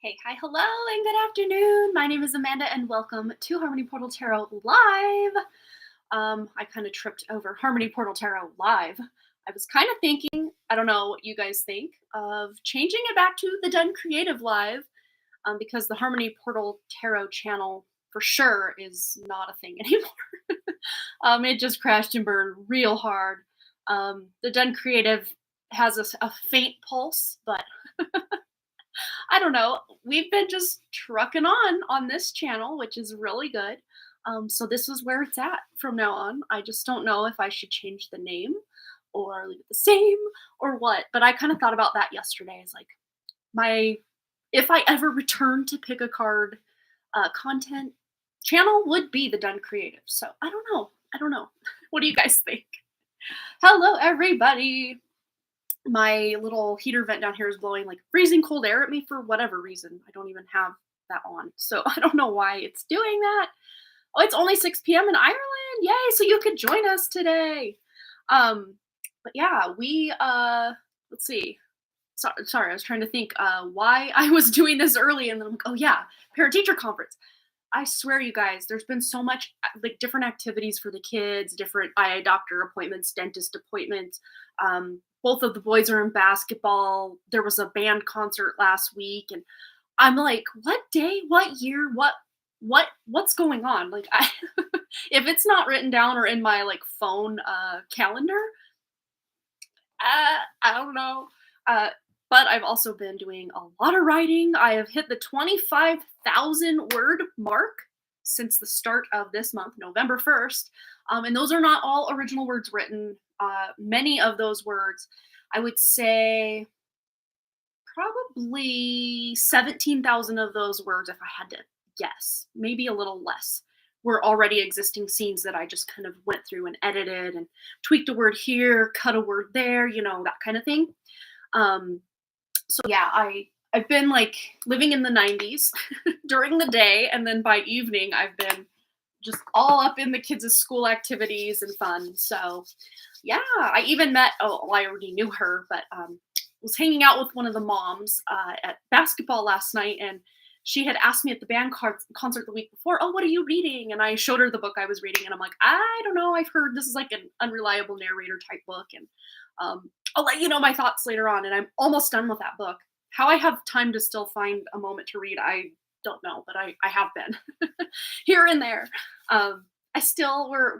Hey, hi, hello, and good afternoon. My name is Amanda, and welcome to Harmony Portal Tarot Live. I kind of tripped over Harmony Portal Tarot Live. I was kind of thinking, I don't know what you guys think, of changing it back to the Done Creative Live, because the Harmony Portal Tarot channel for sure is not a thing anymore. It just crashed and burned real hard. The Done Creative has a faint pulse, but I don't know. We've been just trucking on this channel, which is really good. So this is where it's at from now on. I just don't know if I should change the name or leave it the same or what. But I kind of thought about that yesterday. It's like my if I ever return to pick a card content channel would be the Done Creative. So I don't know. I don't know. What do you guys think? Hello, everybody. My little heater vent down here is blowing like freezing cold air at me for whatever reason. I don't even have that on. So I don't know why it's doing that. Oh, it's only 6 p.m. in Ireland. Yay, so you could join us today. But yeah, we let's see. Sorry, I was trying to think why I was doing this early and then I'm like, oh yeah, parent teacher conference. I swear, you guys, there's been so much like different activities for the kids, different eye doctor appointments, dentist appointments. Both of the boys are in basketball. There was a band concert last week, and I'm like, what day, what year, what's going on? Like, if it's not written down or in my like phone calendar, I don't know. But I've also been doing a lot of writing. I have hit the 25,000 word mark since the start of this month, November 1st. And those are not all original words written. Many of those words, I would say probably 17,000 of those words, if I had to guess, maybe a little less, were already existing scenes that I just kind of went through and edited and tweaked a word here, cut a word there, that kind of thing. So yeah, I've been like living in the 90s during the day, and then by evening I've been just all up in the kids' school activities and fun. So yeah, I even met I already knew her, but was hanging out with one of the moms at basketball last night, and she had asked me at the concert the week before, oh, what are you reading? And I showed her the book I was reading, and I'm like, I don't know, I've heard this is like an unreliable narrator type book, and I'll let you know my thoughts later on. And I'm almost done with that book. How I have time to still find a moment to read, I don't know, but I have been here and there.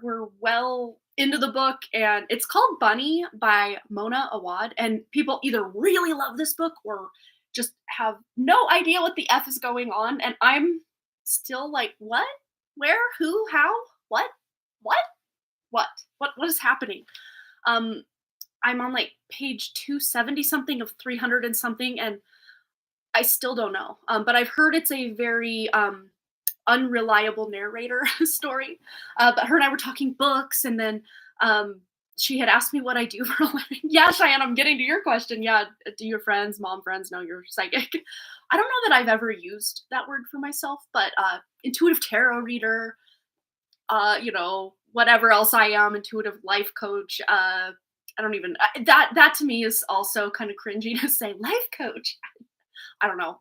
We're well into the book, and it's called Bunny by Mona Awad. And people either really love this book or just have no idea what the F is going on. And I'm still like, what? Where? Who? How? What? What? What is happening? I'm on like page 270 something of 300 and something, and I still don't know. But I've heard it's a very unreliable narrator story. But her and I were talking books, and then she had asked me what I do for a living. Yeah, Cheyenne, I'm getting to your question. Yeah, do your friends, mom friends know you're psychic? I don't know that I've ever used that word for myself, but intuitive tarot reader, whatever else I am, intuitive life coach. I don't even that to me is also kind of cringy to say life coach. I don't know.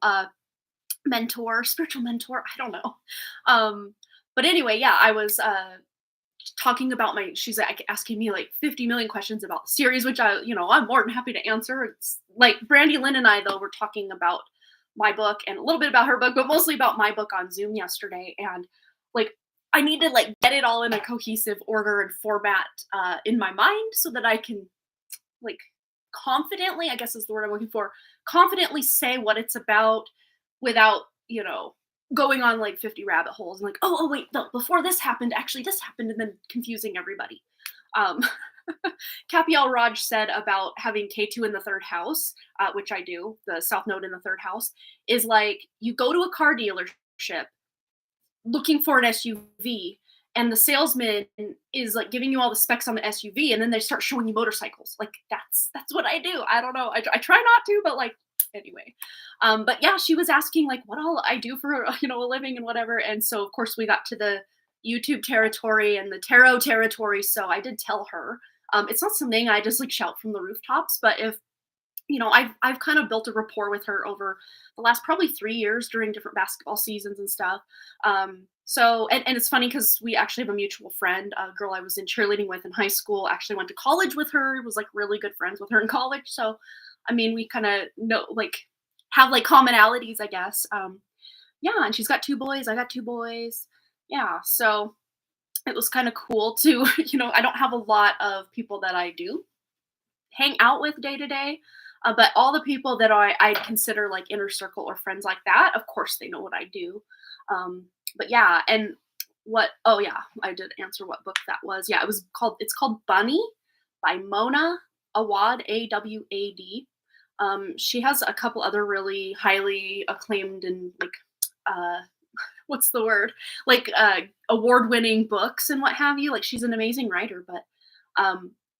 Mentor, spiritual mentor. I don't know. But anyway, yeah, I was talking about she's like asking me like 50 million questions about the series, which I'm more than happy to answer. It's like Brandy Lynn and I though were talking about my book and a little bit about her book, but mostly about my book on Zoom yesterday. And like I need to like get it all in a cohesive order and format in my mind so that I can like confidently, I guess is the word I'm looking for, confidently say what it's about without, going on like 50 rabbit holes and like, oh wait, no, before this happened, actually this happened, and then confusing everybody. Capiel Raj said about having K2 in the third house, which I do, the South Node in the third house, is like you go to a car dealership looking for an SUV, and the salesman is like giving you all the specs on the SUV, and then they start showing you motorcycles. Like that's what I do. I don't know. I try not to, but like anyway. But yeah, she was asking like what all I do for a living and whatever. And so of course we got to the YouTube territory and the tarot territory. So I did tell her it's not something I just like shout from the rooftops, but if I've kind of built a rapport with her over the last probably 3 years during different basketball seasons and stuff. And it's funny because we actually have a mutual friend, a girl I was in cheerleading with in high school. Actually went to college with her. Was like really good friends with her in college. So, I mean, we kind of know like have like commonalities, I guess. Yeah, and she's got 2 boys. I got 2 boys. Yeah, so it was kind of cool to I don't have a lot of people that I do hang out with day to day. But all the people that I'd consider like inner circle or friends like that, of course, they know what I do. But yeah, and oh yeah, I did answer what book that was. Yeah, it's called Bunny by Mona Awad, Awad. She has a couple other really highly acclaimed and like, uh, what's the word? Like, award-winning books and what have you. Like, she's an amazing writer, but,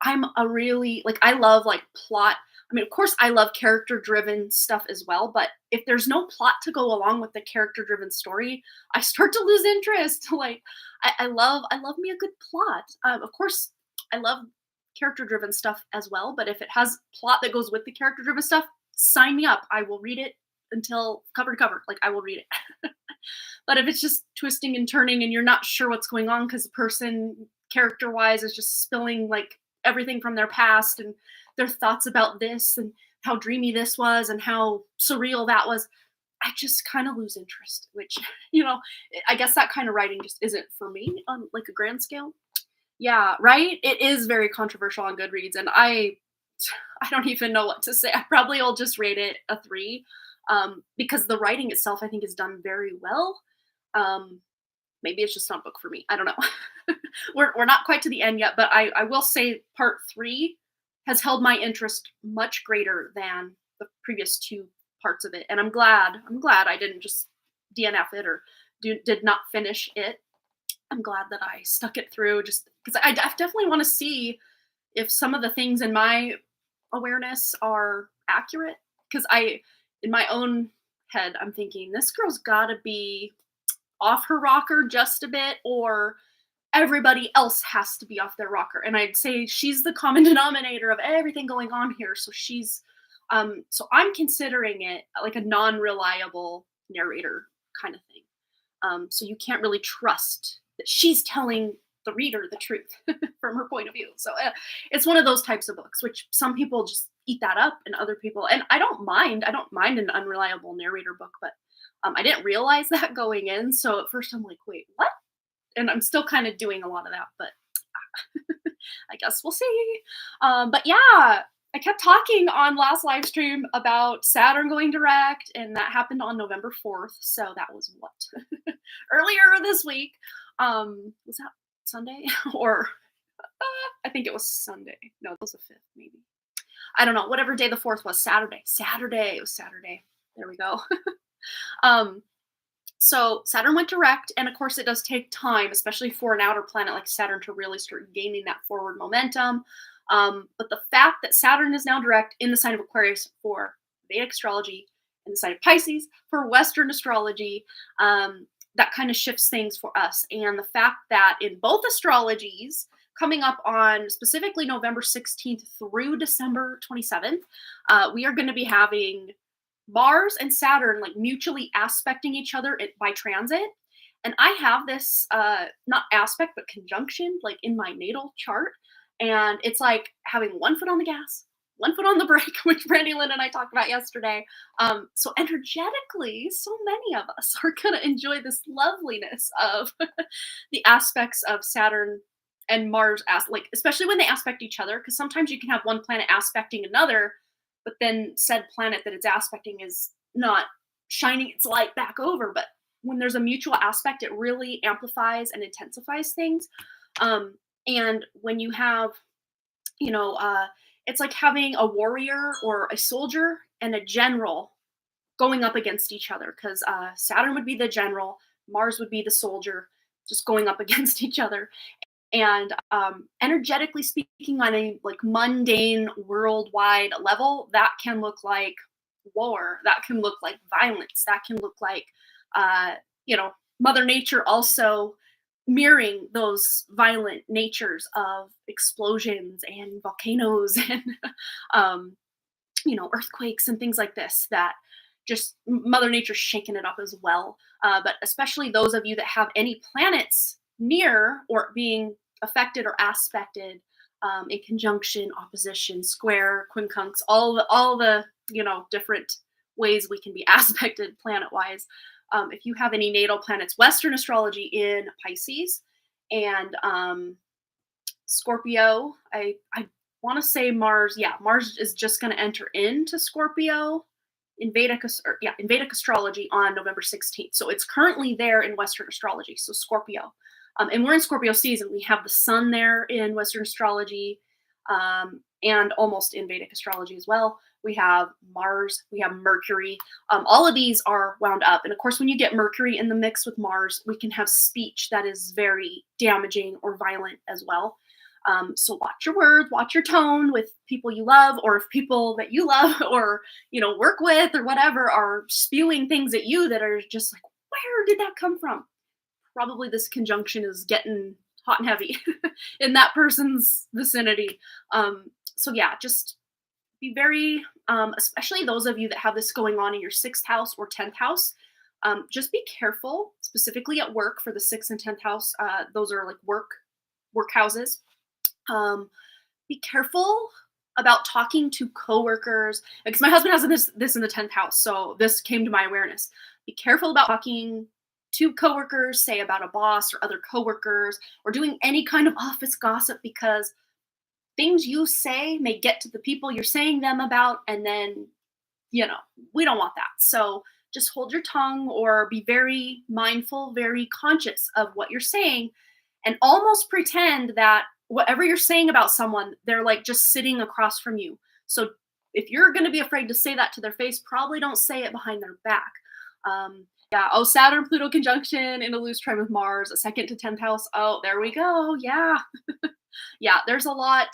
I'm a really like, I love, like, plot. I mean, of course, I love character-driven stuff as well, but if there's no plot to go along with the character-driven story, I start to lose interest. Like, I love me a good plot. Of course, I love character-driven stuff as well, but if it has plot that goes with the character-driven stuff, sign me up. I will read it until cover to cover. Like, I will read it. But if it's just twisting and turning and you're not sure what's going on because the person character wise is just spilling like everything from their past and their thoughts about this and how dreamy this was and how surreal that was, I just kind of lose interest, which, you know, I guess that kind of writing just isn't for me on like a grand scale. Yeah, right? It is very controversial on Goodreads, and I don't even know what to say. I probably will just rate it a 3, because the writing itself, I think, is done very well. Um, Maybe it's just not a book for me. I don't know. We're not quite to the end yet, but I will say part 3 has held my interest much greater than the previous 2 parts of it, and I'm glad I didn't just DNF it or did not finish it. I'm glad that I stuck it through just because I definitely want to see if some of the things in my awareness are accurate. Because in my own head, I'm thinking this girl's got to be off her rocker just a bit, or everybody else has to be off their rocker. And I'd say she's the common denominator of everything going on here. So I'm considering it like a non-reliable narrator kind of thing. So you can't really trust that she's telling the reader the truth from her point of view. So it's one of those types of books, which some people just eat that up, and other people, and I don't mind. I don't mind an unreliable narrator book, but I didn't realize that going in. So at first I'm like, wait, what? And I'm still kind of doing a lot of that, but I guess we'll see. But yeah, I kept talking on last live stream about Saturn going direct, and that happened on November 4th. So that was what? Earlier this week. Was that Sunday? Or I think it was Sunday. No, it was the 5th, maybe. I don't know. Whatever day the 4th was, Saturday. Saturday. It was Saturday. There we go. um, so Saturn went direct, and of course it does take time, especially for an outer planet like Saturn, to really start gaining that forward momentum. But the fact that Saturn is now direct in the sign of Aquarius for Vedic astrology, in the sign of Pisces for Western astrology, that kind of shifts things for us. And the fact that in both astrologies, coming up on specifically November 16th through December 27th, we are going to be having Mars and Saturn like mutually aspecting each other by transit. And I have this not aspect but conjunction like in my natal chart, and it's like having one foot on the gas, one foot on the brake, which Brandy Lynn and I talked about yesterday. So energetically, so many of us are going to enjoy this loveliness of the aspects of Saturn and Mars, like especially when they aspect each other, because sometimes you can have one planet aspecting another, but then said planet that it's aspecting is not shining its light back over. But when there's a mutual aspect, it really amplifies and intensifies things. And when you have, it's like having a warrior or a soldier and a general going up against each other, because Saturn would be the general, Mars would be the soldier, just going up against each other. And energetically speaking, on a like mundane worldwide level, that can look like war, that can look like violence, that can look like Mother Nature also mirroring those violent natures of explosions and volcanoes and earthquakes and things like this that just Mother Nature's shaking it up as well. But especially those of you that have any planets near or being affected or aspected in conjunction, opposition, square, quincunx, all the different ways we can be aspected planet wise. If you have any natal planets, Western astrology in Pisces and Scorpio, I want to say Mars. Yeah, Mars is just going to enter into Scorpio in Vedic astrology on November 16th. So it's currently there in Western astrology. So Scorpio, and we're in Scorpio season. We have the sun there in Western astrology, and almost in Vedic astrology as well. We have Mars, we have Mercury. All of these are wound up. And of course, when you get Mercury in the mix with Mars, we can have speech that is very damaging or violent as well. So watch your words, watch your tone with people you love, or if people that you love or work with or whatever are spewing things at you that are just like, where did that come from? Probably this conjunction is getting hot and heavy in that person's vicinity. So yeah, just be very, especially those of you that have this going on in your 6th house or 10th house. Just be careful, specifically at work for the 6th and 10th house. Those are like work houses. Be careful about talking to coworkers, because my husband has this in the 10th house, so this came to my awareness. Be careful about talking to coworkers, say about a boss or other coworkers, or doing any kind of office gossip, because things you say may get to the people you're saying them about, and then we don't want that. So just hold your tongue, or be very mindful, very conscious of what you're saying, and almost pretend that whatever you're saying about someone, they're like just sitting across from you. So if you're going to be afraid to say that to their face, probably don't say it behind their back. Yeah. Oh, Saturn Pluto conjunction in a loose trine with Mars, a 2nd to 10th house. Oh, there we go. Yeah. Yeah, there's a lot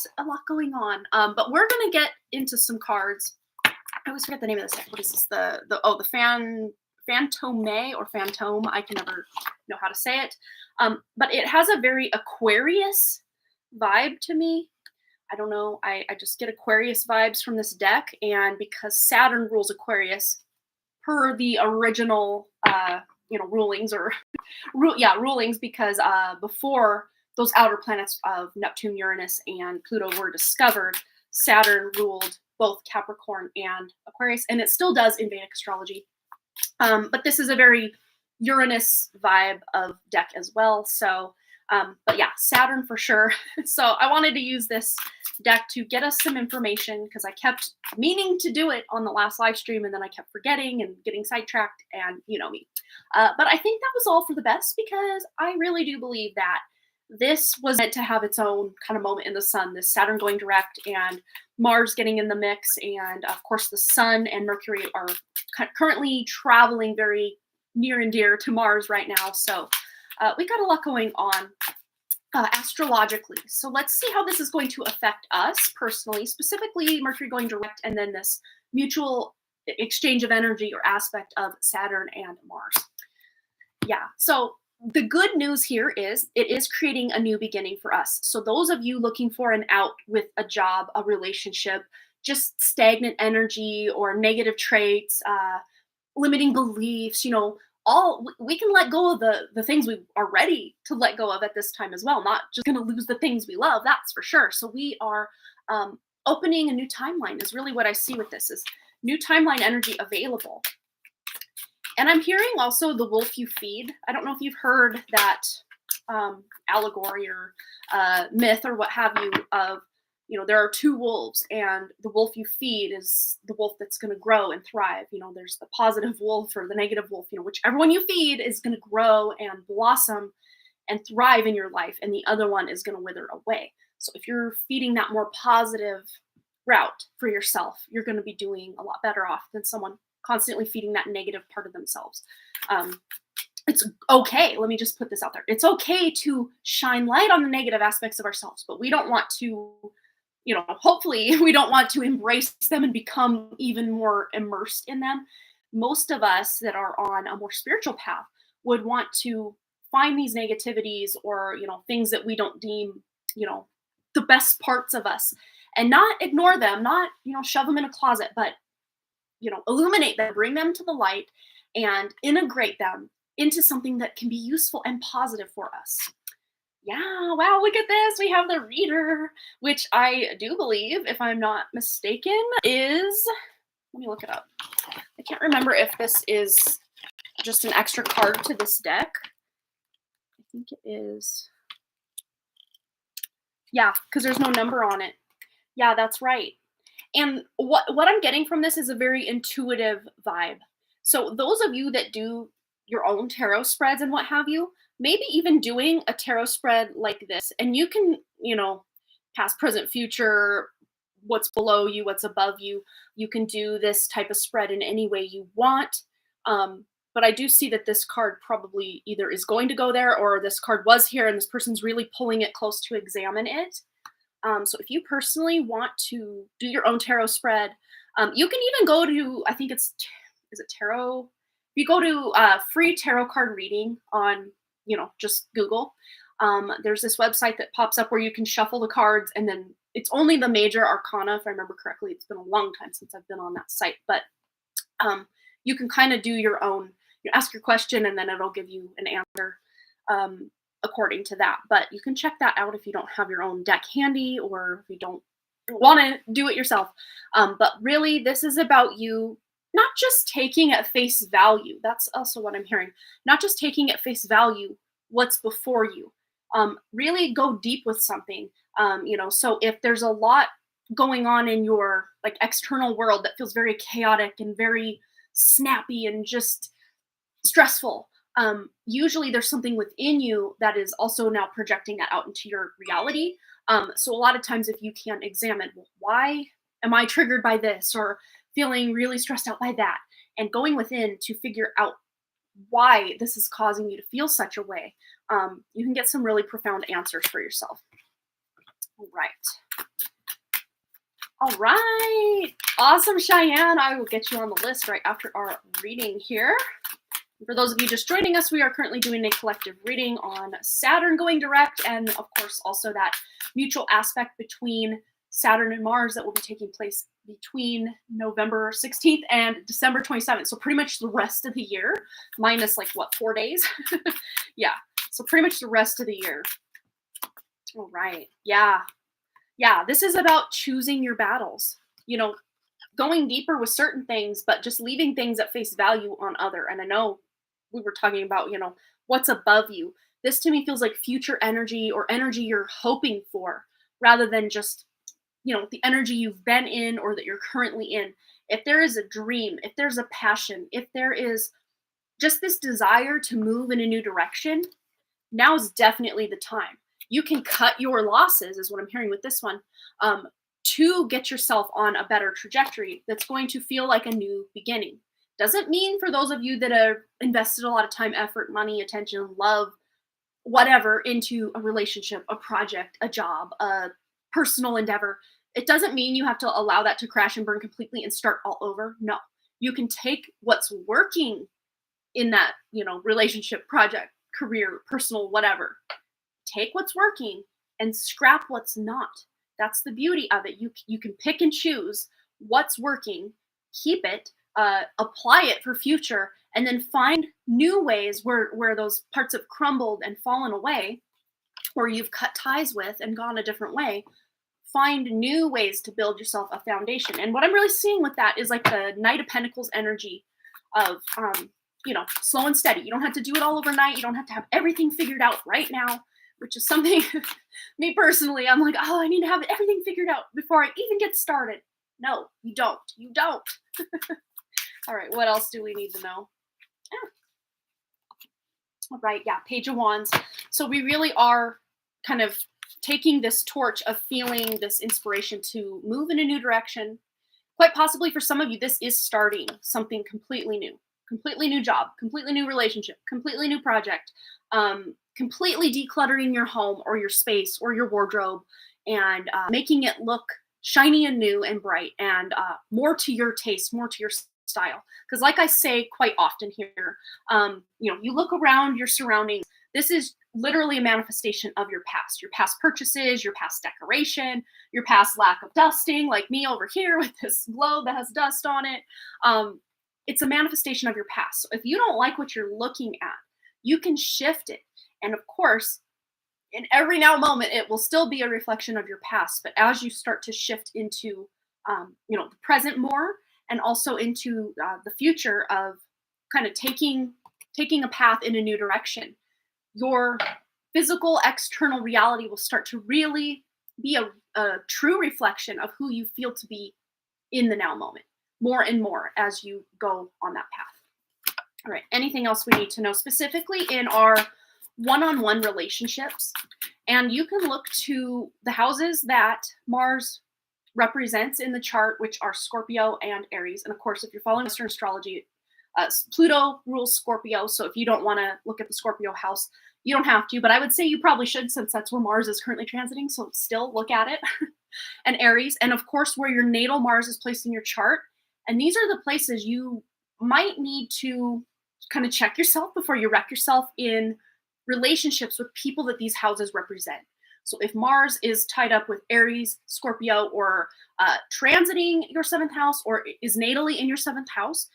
going on. But we're going to get into some cards. I always forget the name of this deck. What is this? The Phantome or Phantom. I can never know how to say it. But it has a very Aquarius vibe to me. I don't know. I just get Aquarius vibes from this deck. And because Saturn rules Aquarius per the original, rulings or rulings, because before those outer planets of Neptune, Uranus, and Pluto were discovered, Saturn ruled both Capricorn and Aquarius, and it still does in Vedic astrology. But this is a very Uranus vibe of deck as well. So, but yeah, Saturn for sure. So I wanted to use this deck to get us some information, because I kept meaning to do it on the last live stream, and then I kept forgetting and getting sidetracked, and you know me. But I think that was all for the best, because I really do believe that this was meant to have its own kind of moment in the sun, this Saturn going direct and Mars getting in the mix. And of course, the sun and Mercury are currently traveling very near and dear to Mars right now. So we got a lot going on astrologically. So let's see how this is going to affect us personally, specifically Mercury going direct, and then this mutual exchange of energy or aspect of Saturn and Mars. Yeah, so the good news here is it is creating a new beginning for us. So those of you looking for an out with a job, a relationship, just stagnant energy or negative traits, limiting beliefs, all we can let go of the things we are ready to let go of at this time as well. Not just going to lose the things we love, that's for sure. So we are opening a new timeline is really what I see with this, is new timeline energy available. And I'm hearing also the wolf you feed. I don't know if you've heard that allegory or myth or what have you of, there are two wolves, and the wolf you feed is the wolf that's going to grow and thrive. There's the positive wolf or the negative wolf, whichever one you feed is going to grow and blossom and thrive in your life, and the other one is going to wither away. So if you're feeding that more positive route for yourself, you're going to be doing a lot better off than someone constantly feeding that negative part of themselves. It's okay. Let me just put this out there. It's okay to shine light on the negative aspects of ourselves, but we don't want to, hopefully we don't want to embrace them and become even more immersed in them. Most of us that are on a more spiritual path would want to find these negativities or, things that we don't deem, the best parts of us, and not ignore them, not, shove them in a closet, but, illuminate them, bring them to the light, and integrate them into something that can be useful and positive for us. Yeah, wow, look at this. We have the reader, which I do believe, if I'm not mistaken, is, let me look it up. I can't remember if this is just an extra card to this deck. I think it is. Yeah, because there's no number on it. Yeah, that's right. And what I'm getting from this is a very intuitive vibe. So those of you that do your own tarot spreads and what have you, maybe even doing a tarot spread like this, and you can, past, present, future, what's below you, what's above you. You can do this type of spread in any way you want. But I do see that this card probably either is going to go there, or this card was here and this person's really pulling it close to examine it. So if you personally want to do your own tarot spread, you can even go to, I think is it tarot? If you go to free tarot card reading on, just Google, there's this website that pops up where you can shuffle the cards, and then it's only the major arcana, if I remember correctly. It's been a long time since I've been on that site, but you can kind of do your own, ask your question, and then it'll give you an answer according to that. But you can check that out if you don't have your own deck handy, or if you don't want to do it yourself. But really, this is about you not just taking at face value. That's also what I'm hearing. Not just taking at face value what's before you. Really go deep with something. So if there's a lot going on in your external world that feels very chaotic and very snappy and just stressful, usually there's something within you that is also now projecting that out into your reality. So a lot of times, if you can examine, well, why am I triggered by this, or feeling really stressed out by that, and going within to figure out why this is causing you to feel such a way, you can get some really profound answers for yourself. All right. Awesome, Cheyenne. I will get you on the list right after our reading here. For those of you just joining us, we are currently doing a collective reading on Saturn going direct, and of course also that mutual aspect between Saturn and Mars that will be taking place between November 16th and December 27th. So pretty much the rest of the year, minus 4 days? Yeah, so pretty much the rest of the year. All right, yeah, this is about choosing your battles. Going deeper with certain things, but just leaving things at face value on other. And I know we were talking about, what's above you. This to me feels like future energy, or energy you're hoping for, rather than just, the energy you've been in or that you're currently in. If there is a dream, if there's a passion, if there is just this desire to move in a new direction, now is definitely the time. You can cut your losses, is what I'm hearing with this one, to get yourself on a better trajectory that's going to feel like a new beginning. Doesn't mean, for those of you that have invested a lot of time, effort, money, attention, love, whatever, into a relationship, a project, a job, a personal endeavor, it doesn't mean you have to allow that to crash and burn completely and start all over. No, you can take what's working in that, relationship, project, career, personal, whatever. Take what's working and scrap what's not. That's the beauty of it. You can pick and choose what's working, keep it, apply it for future, and then find new ways where those parts have crumbled and fallen away, or you've cut ties with and gone a different way. Find new ways to build yourself a foundation. And what I'm really seeing with that is the Knight of Pentacles energy of, slow and steady. You don't have to do it all overnight. You don't have to have everything figured out right now, which is something, me personally, I'm like, oh, I need to have everything figured out before I even get started. No, you don't. You don't. All right, what else do we need to know? All right, yeah, Page of Wands. So we really are kind of taking this torch of feeling this inspiration to move in a new direction. Quite possibly for some of you, this is starting something completely new job, completely new relationship, completely new project, completely decluttering your home or your space or your wardrobe, and making it look shiny and new and bright, and more to your taste, more to your style. Because like I say quite often here, you look around your surroundings, This is literally a manifestation of your past purchases, your past decoration, your past lack of dusting, like me over here with this globe that has dust on it. It's a manifestation of your past. So if you don't like what you're looking at, you can shift it. And of course, in every now moment, it will still be a reflection of your past. But as you start to shift into, the present more, and also into the future of kind of taking a path in a new direction, your physical external reality will start to really be a true reflection of who you feel to be in the now moment, more and more as you go on that path. All right, anything else we need to know specifically in our one-on-one relationships? And you can look to the houses that Mars represents in the chart, which are Scorpio and Aries. And of course, if you're following Western astrology, Pluto rules Scorpio. So if you don't want to look at the Scorpio house, you don't have to, but I would say you probably should, since that's where Mars is currently transiting. So still look at it. And Aries, and of course, where your natal Mars is placed in your chart. And these are the places you might need to kind of check yourself before you wreck yourself in relationships with people that these houses represent. So if Mars is tied up with Aries, Scorpio, or transiting your 7th house, or is natally in your 7th house,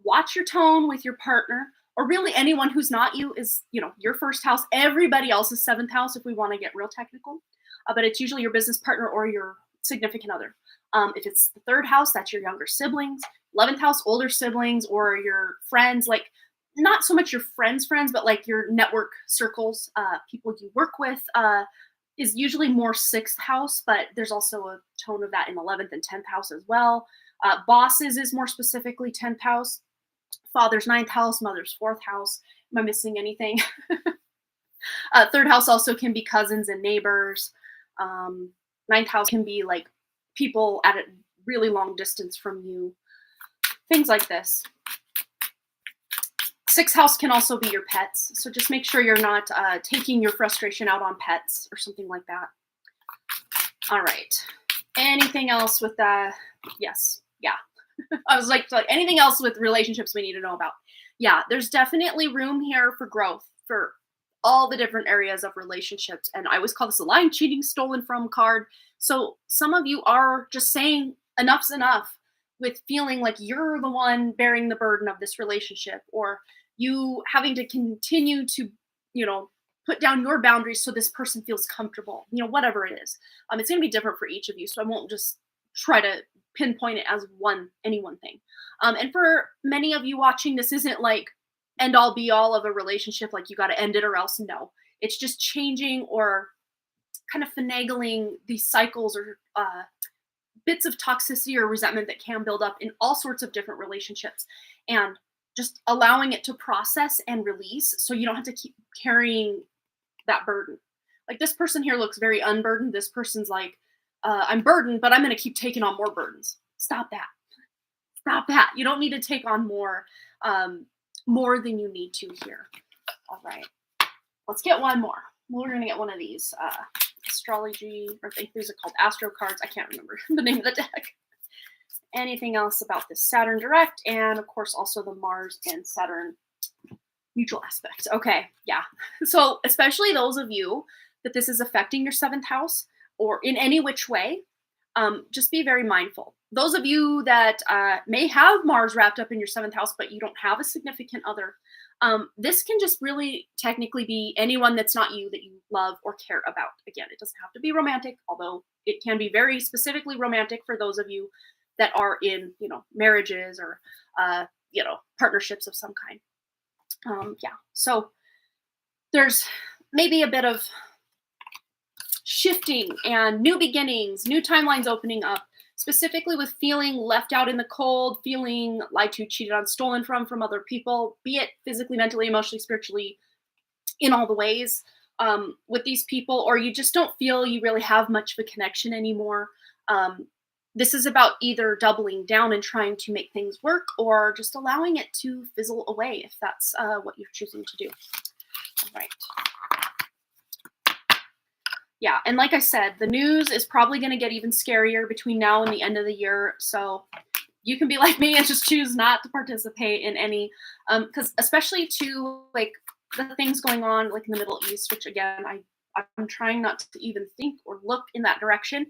watch your tone with your partner, or really anyone who's not you is, your 1st house. Everybody else's 7th house, if we want to get real technical, but it's usually your business partner or your significant other. If it's the 3rd house, that's your younger siblings. 11th house, older siblings, or your friends, like not so much your friends, but like your network circles, people you work with, is usually more 6th house, but there's also a tone of that in 11th and 10th house as well. Bosses is more specifically 10th house. Father's 9th house, mother's 4th house. Am I missing anything? 3rd house also can be cousins and neighbors. 9th house can be like people at a really long distance from you. Things like this. 6th house can also be your pets. So just make sure you're not taking your frustration out on pets or something like that. All right. Anything else with that? Yes. Yeah. I was like, anything else with relationships we need to know about? Yeah, there's definitely room here for growth for all the different areas of relationships. And I always call this a lying, cheating, stolen from card. So some of you are just saying enough's enough with feeling like you're the one bearing the burden of this relationship, or you having to continue to, put down your boundaries so this person feels comfortable, whatever it is. It's going to be different for each of you. So I won't just try to pinpoint it as any one thing. And for many of you watching, this isn't like end all be all of a relationship, like you got to end it or else. No, it's just changing or kind of finagling these cycles or bits of toxicity or resentment that can build up in all sorts of different relationships, and just allowing it to process and release so you don't have to keep carrying that burden. Like this person here looks very unburdened. This person's like, I'm burdened, but I'm going to keep taking on more burdens. Stop that. Stop that. You don't need to take on more than you need to here. All right. Let's get one more. We're going to get one of these astrology, or I think these are called astro cards. I can't remember the name of the deck. Anything else about this Saturn direct, and of course also the Mars and Saturn mutual aspect. Okay, yeah. So especially those of you that this is affecting your 7th house or in any which way, just be very mindful. Those of you that may have Mars wrapped up in your 7th house, but you don't have a significant other, this can just really technically be anyone that's not you that you love or care about. Again, it doesn't have to be romantic, although it can be very specifically romantic for those of you that are in, marriages or, partnerships of some kind. Yeah, so there's maybe a bit of shifting and new beginnings, new timelines opening up, specifically with feeling left out in the cold, feeling lied to, cheated on, stolen from other people, be it physically, mentally, emotionally, spiritually, in all the ways with these people, or you just don't feel you really have much of a connection anymore. This is about either doubling down and trying to make things work, or just allowing it to fizzle away if that's what you're choosing to do. All right. Yeah, and like I said, the news is probably going to get even scarier between now and the end of the year. So you can be like me and just choose not to participate in any, because especially to like the things going on like in the Middle East, which again, I'm trying not to even think or look in that direction.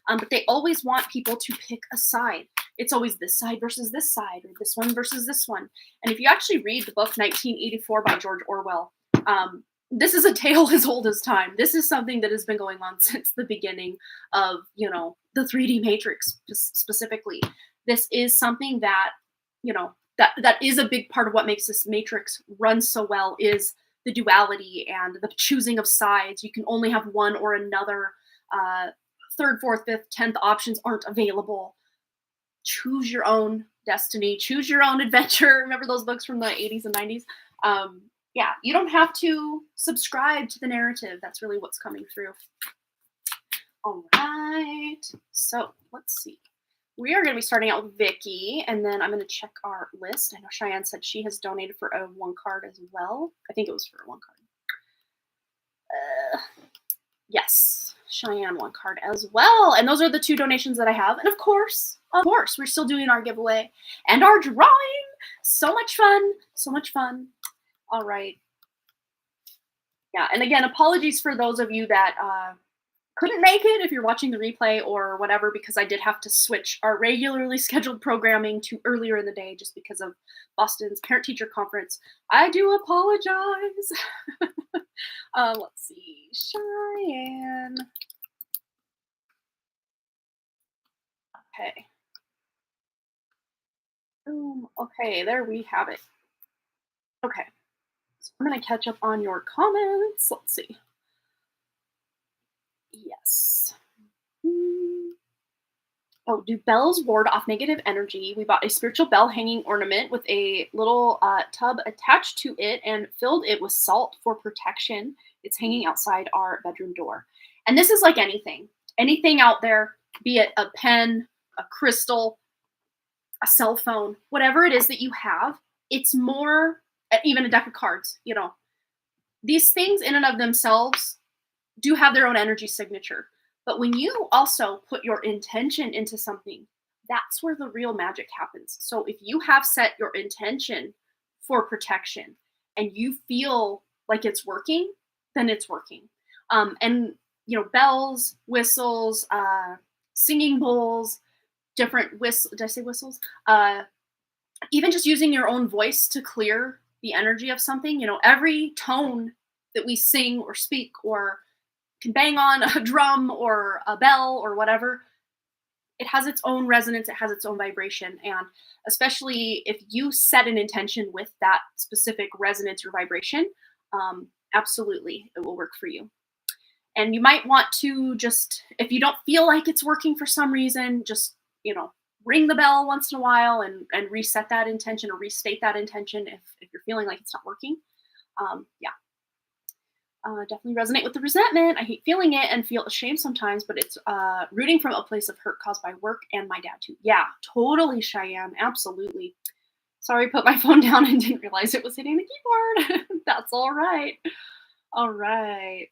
But they always want people to pick a side. It's always this side versus this side, or this one versus this one. And if you actually read the book 1984 by George Orwell, this is a tale as old as time. This is something that has been going on since the beginning of, the 3D Matrix specifically. This is something that, that is a big part of what makes this matrix run so well, is the duality and the choosing of sides. You can only have one or another. Third, fourth, fifth, 10th options aren't available. Choose your own destiny, choose your own adventure. Remember those books from the 80s and 90s? Yeah, you don't have to subscribe to the narrative. That's really what's coming through. All right, so let's see. We are going to be starting out with Vicky, and then I'm going to check our list. I know Cheyenne said she has donated for a 1 card as well. I think it was for a 1 card. Yes, Cheyenne 1 card as well. And those are the 2 donations that I have. And of course, we're still doing our giveaway and our drawing. So much fun. So much fun. All right. Yeah, and again, apologies for those of you that couldn't make it if you're watching the replay or whatever, because I did have to switch our regularly scheduled programming to earlier in the day just because of Boston's parent-teacher conference. I do apologize. Let's see, Cheyenne. Okay. Boom. Okay, there we have it. Okay. So I'm going to catch up on your comments. Let's see. Yes. Oh, do bells ward off negative energy? We bought a spiritual bell hanging ornament with a little tub attached to it and filled it with salt for protection. It's hanging outside our bedroom door. And this is like anything out there, be it a pen, a crystal, a cell phone, whatever it is that you have. It's more, even a deck of cards, these things in and of themselves do have their own energy signature. But when you also put your intention into something, that's where the real magic happens. So if you have set your intention for protection and you feel like it's working, then it's working. And, bells, whistles, singing bowls, different whistles. Did I say whistles? Even just using your own voice to clear the energy of something. Every tone that we sing or speak or can bang on a drum or a bell or whatever, it has its own resonance, it has its own vibration. And especially if you set an intention with that specific resonance or vibration, absolutely, it will work for you. And you might want to just, if you don't feel like it's working for some reason, just, ring the bell once in a while and reset that intention or restate that intention if you're feeling like it's not working. Yeah. Definitely resonate with the resentment. I hate feeling it and feel ashamed sometimes, but it's rooting from a place of hurt caused by work and my dad too. Yeah, totally, Cheyenne. Absolutely. Sorry, put my phone down and didn't realize it was hitting the keyboard. That's all right. All right.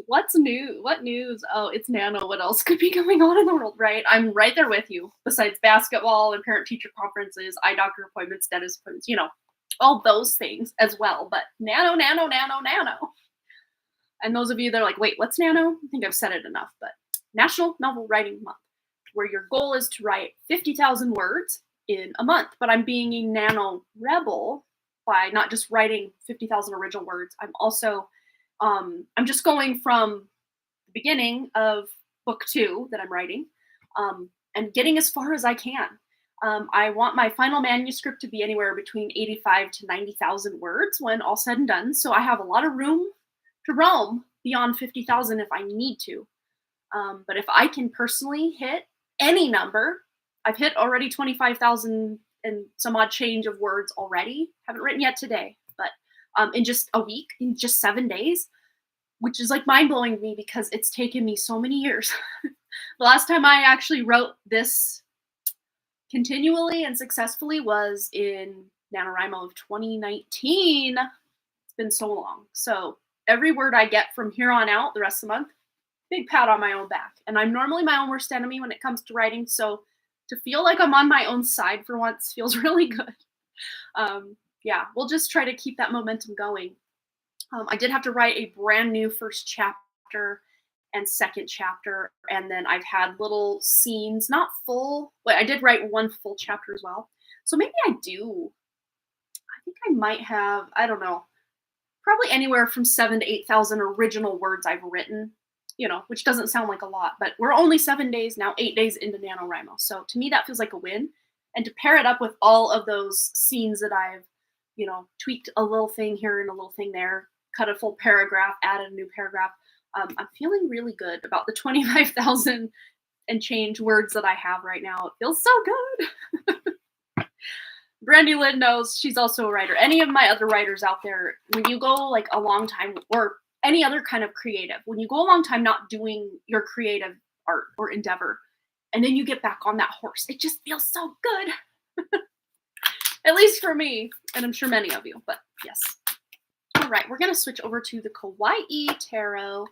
What's new? What news? Oh, it's Nano. What else could be going on in the world, right? I'm right there with you. Besides basketball and parent-teacher conferences, eye doctor appointments, dentist appointments, all those things as well. But nano. And those of you that are like, wait, what's nano? I think I've said it enough, but National Novel Writing Month, where your goal is to write 50,000 words in a month. But I'm being a nano rebel by not just writing 50,000 original words. I'm also, I'm just going from the beginning of book 2 that I'm writing and getting as far as I can. I want my final manuscript to be anywhere between 85 to 90,000 words when all said and done. So I have a lot of room to roam beyond 50,000 if I need to. But if I can personally hit any number, I've hit already 25,000 and some odd change of words already. Haven't written yet today, but in just a week, in just 7 days, which is like mind-blowing to me because it's taken me so many years. The last time I actually wrote this continually and successfully was in NaNoWriMo of 2019. It's been so long. So every word I get from here on out, the rest of the month, big pat on my own back. And I'm normally my own worst enemy when it comes to writing. So to feel like I'm on my own side for once feels really good. Yeah, we'll just try to keep that momentum going. I did have to write a brand new first chapter and second chapter, and then I've had little scenes, not full. But I did write one full chapter as well. So maybe I do. I think I might have. I don't know. Probably anywhere from 7 to 8,000 original words I've written. Which doesn't sound like a lot, but we're only 7 days now, 8 days into NaNoWriMo. So to me, that feels like a win. And to pair it up with all of those scenes that I've, tweaked a little thing here and a little thing there, cut a full paragraph, added a new paragraph. I'm feeling really good about the 25,000 and change words that I have right now. It feels so good. Brandy Lynn knows, she's also a writer. Any of my other writers out there, when you go like a long time, or any other kind of creative, when you go a long time not doing your creative art or endeavor, and then you get back on that horse, it just feels so good. At least for me, and I'm sure many of you, but yes. All right, we're going to switch over to the Kawaii Tarot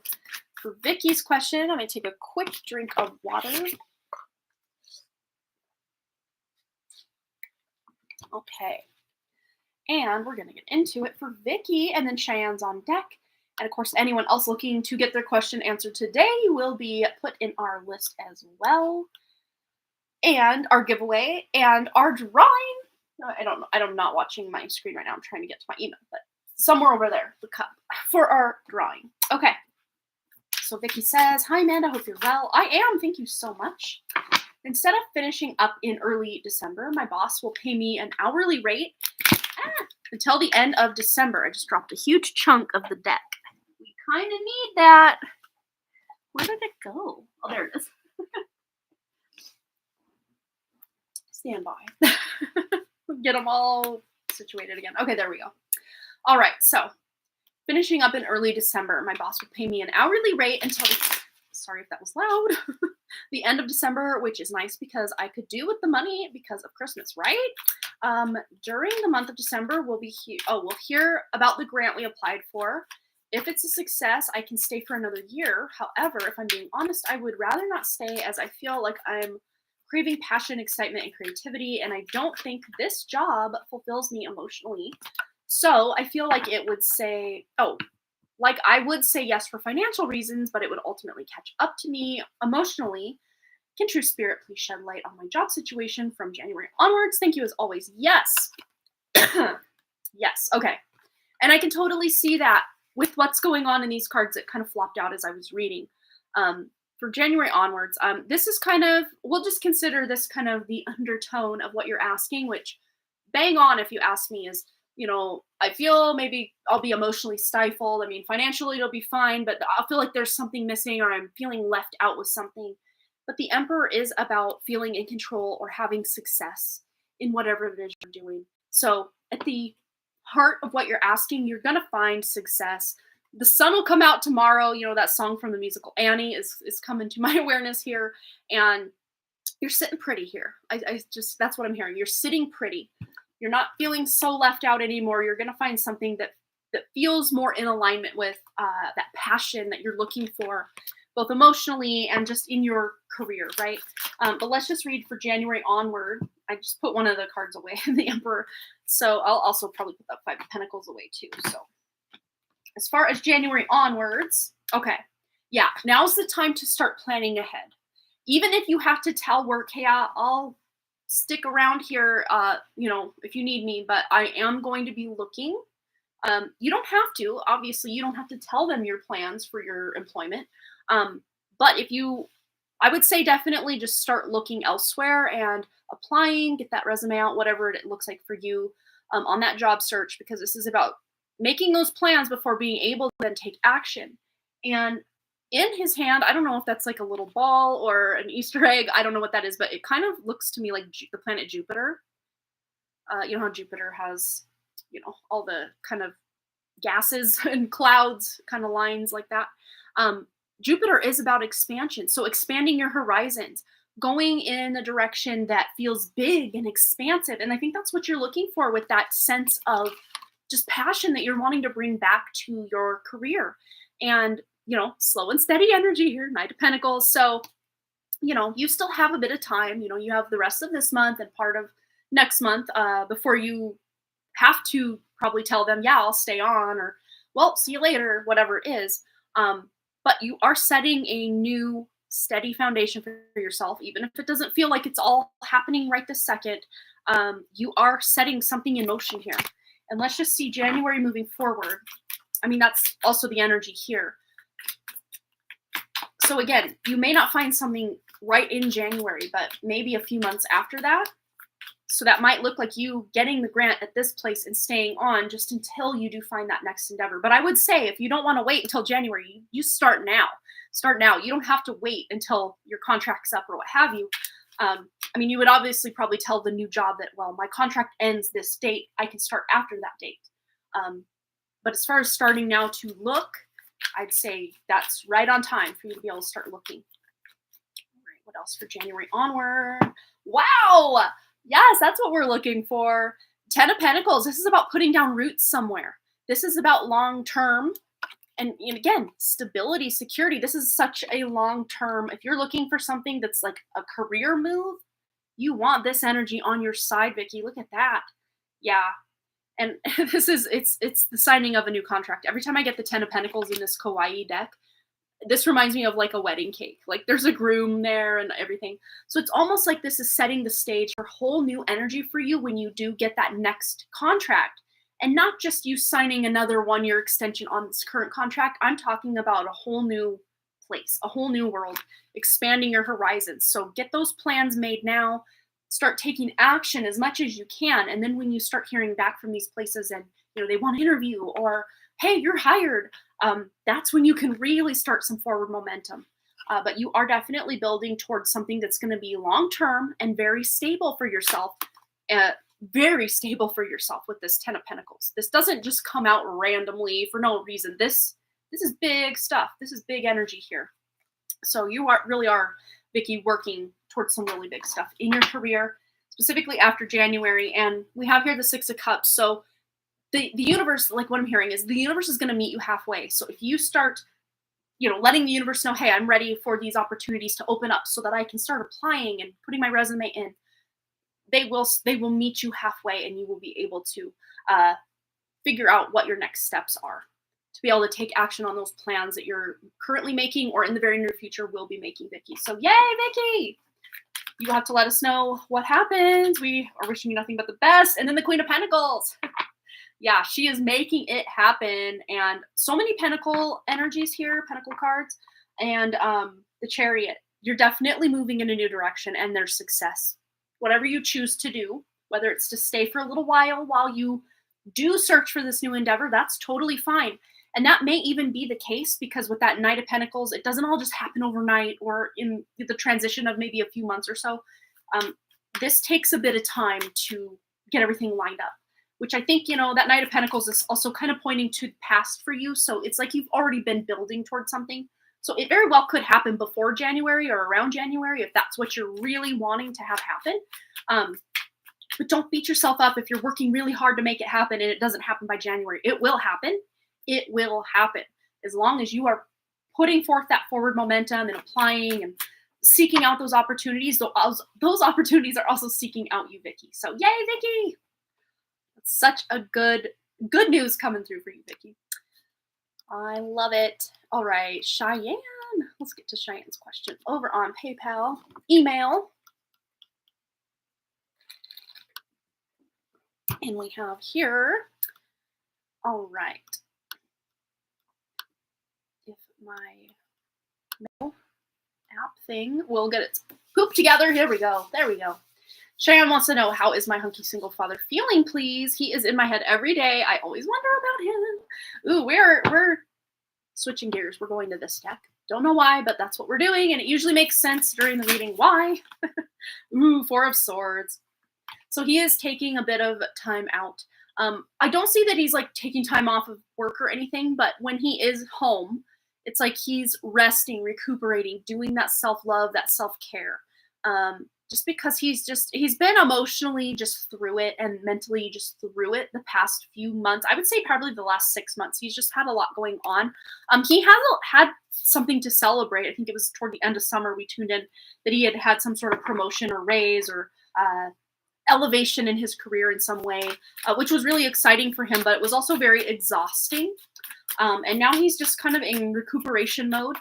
for Vicky's question. I'm going to take a quick drink of water. Okay. And we're going to get into it for Vicky, and then Cheyenne's on deck. And of course, anyone else looking to get their question answered today will be put in our list as well. And our giveaway and our drawing. I don't know. I'm not watching my screen right now. I'm trying to get to my email, but somewhere over there, the cup for our drawing. Okay. So Vicky says, "Hi, Amanda. Hope you're well." I am. Thank you so much. Instead of finishing up in early December, my boss will pay me an hourly rate until the end of December. I just dropped a huge chunk of the deck. We kind of need that. Where did it go? Oh, there it is. Stand by. Get them all situated again. Okay, there we go. All right, so finishing up in early December, my boss will pay me an hourly rate until sorry if that was loud, the end of December, which is nice because I could do with the money because of Christmas, right? During the month of December, we'll hear about the grant we applied for. If it's a success, I can stay for another year. However, if I'm being honest, I would rather not stay, as I feel like I'm craving passion, excitement, and creativity, and I don't think this job fulfills me emotionally. So I feel like it would say, like I would say yes for financial reasons, but it would ultimately catch up to me emotionally. Can True Spirit please shed light on my job situation from January onwards? Thank you as always. Yes. Yes. Okay. And I can totally see that with what's going on in these cards that kind of flopped out as I was reading. For January onwards, this is kind of, we'll just consider this kind of the undertone of what you're asking, which bang on if you ask me is, I feel maybe I'll be emotionally stifled. I mean, financially it'll be fine, but I'll feel like there's something missing or I'm feeling left out with something. But the Emperor is about feeling in control or having success in whatever it is you're doing. So at the heart of what you're asking, you're going to find success. The sun will come out tomorrow. That song from the musical Annie is coming to my awareness here. And you're sitting pretty here. That's what I'm hearing. You're sitting pretty. You're not feeling so left out anymore. You're going to find something that feels more in alignment with that passion that you're looking for, both emotionally and just in your career, right? But let's just read for January onward. I just put one of the cards away, the Emperor. So I'll also probably put that Five of Pentacles away too. So as far as January onwards, okay. Yeah, now's the time to start planning ahead. Even if you have to tell work, hey, I'll stick around here, if you need me, but I am going to be looking. You don't have to, obviously, you don't have to tell them your plans for your employment. But I would say definitely just start looking elsewhere and applying, get that resume out, whatever it looks like for you on that job search, because this is about making those plans before being able to then take action. And in his hand, I don't know if that's like a little ball or an Easter egg. I don't know what that is, but it kind of looks to me like the planet Jupiter. You know how Jupiter has, all the kind of gases and clouds, kind of lines like that. Jupiter is about expansion. So expanding your horizons, going in a direction that feels big and expansive. And I think that's what you're looking for with that sense of just passion that you're wanting to bring back to your career. And, slow and steady energy here, Knight of Pentacles. So, you still have a bit of time. You have the rest of this month and part of next month before you have to probably tell them, yeah, I'll stay on or well, see you later, whatever it is. But you are setting a new steady foundation for yourself, even if it doesn't feel like it's all happening right this second. You are setting something in motion here. And let's just see January moving forward. I mean, that's also the energy here. So again, you may not find something right in January, but maybe a few months after that. So that might look like you getting the grant at this place and staying on just until you do find that next endeavor. But I would say if you don't want to wait until January, you start now. Start now. You don't have to wait until your contract's up or what have you. I mean, you would obviously probably tell the new job that, well, my contract ends this date. I can start after that date. But as far as starting now to look, I'd say that's right on time for you to be able to start looking. All right, what else for January onward? Wow! Yes, that's what we're looking for. 10 of Pentacles. This is about putting down roots somewhere. This is about long-term. And again, stability, security. This is such a long-term. If you're looking for something that's like a career move, you want this energy on your side, Vicky. Look at that. Yeah. And it's the signing of a new contract. Every time I get the 10 of Pentacles in this Kawaii deck, this reminds me of like a wedding cake. Like there's a groom there and everything. So it's almost like this is setting the stage for whole new energy for you when you do get that next contract. And not just you signing another 1-year extension on this current contract. I'm talking about a whole new place, a whole new world, expanding your horizons. So get those plans made now. Start taking action as much as you can. And then when you start hearing back from these places and they want to interview or, hey, you're hired, that's when you can really start some forward momentum. But you are definitely building towards something that's going to be long-term and very stable for yourself. Very stable for yourself with this 10 of Pentacles. This doesn't just come out randomly for no reason. This is big stuff. This is big energy here. So you really are, Vicky, working towards some really big stuff in your career, specifically after January. And we have here the 6 of Cups. So the universe, like what I'm hearing is the universe is going to meet you halfway. So if you start, letting the universe know, hey, I'm ready for these opportunities to open up so that I can start applying and putting my resume in, they will meet you halfway and you will be able to figure out what your next steps are to be able to take action on those plans that you're currently making or in the very near future will be making, Vicky. So yay, Vicky! You have to let us know what happens. We are wishing you nothing but the best. And then the Queen of Pentacles. Yeah, she is making it happen. And so many Pentacle energies here, Pentacle cards. And the Chariot. You're definitely moving in a new direction and there's success. Whatever you choose to do, whether it's to stay for a little while you do search for this new endeavor, that's totally fine. And that may even be the case because with that Knight of Pentacles, it doesn't all just happen overnight or in the transition of maybe a few months or so. This takes a bit of time to get everything lined up, which I think, that Knight of Pentacles is also kind of pointing to the past for you. So it's like you've already been building towards something. So it very well could happen before January or around January if that's what you're really wanting to have happen. But don't beat yourself up if you're working really hard to make it happen and it doesn't happen by January. It will happen. It will happen. As long as you are putting forth that forward momentum and applying and seeking out those opportunities, those opportunities are also seeking out you, Vicky. So yay, Vicky! That's such a good news coming through for you, Vicky. I love it. All right, Cheyenne. Let's get to Cheyenne's question over on PayPal. Email. And we have here, all right. If my mail app thing will get its poop together. Here we go. There we go. Cheyenne wants to know, how is my hunky single father feeling, please? He is in my head every day. I always wonder about him. Ooh, we're switching gears. We're going to this deck. Don't know why, but that's what we're doing, and it usually makes sense during the reading. Why? Ooh, 4 of Swords. So he is taking a bit of time out. I don't see that he's like taking time off of work or anything, but when he is home, it's like he's resting, recuperating, doing that self-love, that self-care. Just because he's been emotionally just through it and mentally just through it the past few months. I would say probably the last 6 months. He's just had a lot going on. He hasn't had something to celebrate. I think it was toward the end of summer we tuned in that he had some sort of promotion or raise or elevation in his career in some way, which was really exciting for him, but it was also very exhausting. And now he's just kind of in recuperation mode.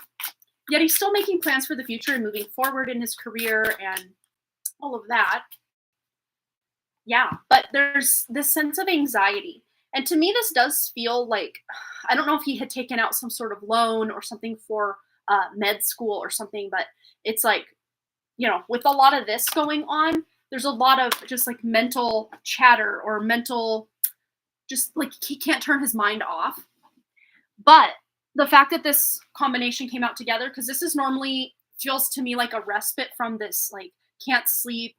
Yet he's still making plans for the future and moving forward in his career and all of that. Yeah, but there's this sense of anxiety. And to me, this does feel like I don't know if he had taken out some sort of loan or something for med school or something, but it's like, with a lot of this going on, there's a lot of just like mental chatter or mental, just like he can't turn his mind off. But the fact that this combination came out together, because this is normally feels to me like a respite from this, like, can't sleep,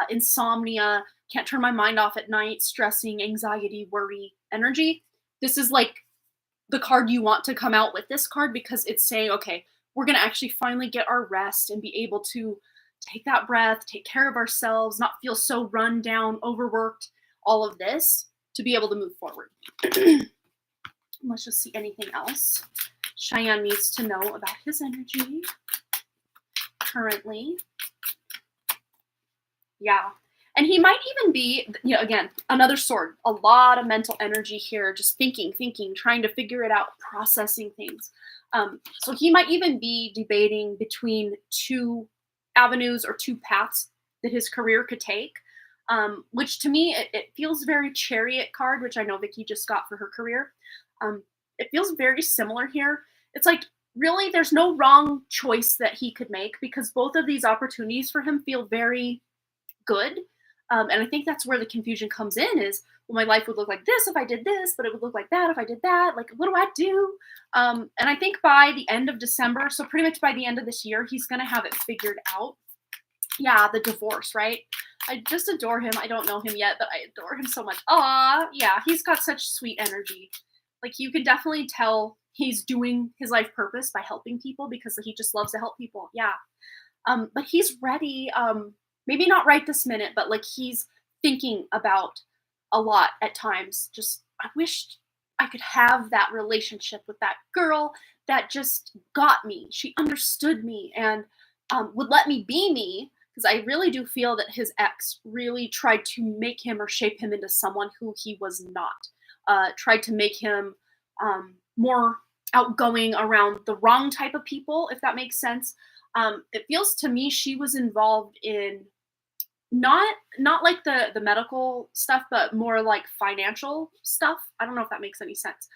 insomnia, can't turn my mind off at night, stressing, anxiety, worry, energy. This is like the card you want to come out with this card because it's saying, okay, we're going to actually finally get our rest and be able to take that breath, take care of ourselves, not feel so run down, overworked, all of this to be able to move forward. Let's just see anything else Cheyenne needs to know about his energy currently. Yeah. And he might even be, again, another sword, a lot of mental energy here, just thinking, trying to figure it out, processing things. So he might even be debating between two avenues or two paths that his career could take, which to me, it feels very Chariot card, which I know Vicky just got for her career. It feels very similar here. It's like, really, there's no wrong choice that he could make because both of these opportunities for him feel very good. And I think that's where the confusion comes in is, well, my life would look like this if I did this, but it would look like that if I did that. Like, what do I do? And I think by the end of December, so pretty much by the end of this year, he's going to have it figured out. Yeah, the divorce, right? I just adore him. I don't know him yet, but I adore him so much. Aw, yeah, he's got such sweet energy. Like, you can definitely tell he's doing his life purpose by helping people because he just loves to help people. Yeah. But he's ready. Maybe not right this minute, but like he's thinking about a lot at times. Just, I wished I could have that relationship with that girl that just got me. She understood me and would let me be me. Because I really do feel that his ex really tried to make him or shape him into someone who he was not. Tried to make him more outgoing around the wrong type of people, if that makes sense. It feels to me she was involved in not like the medical stuff, but more like financial stuff. I don't know if that makes any sense.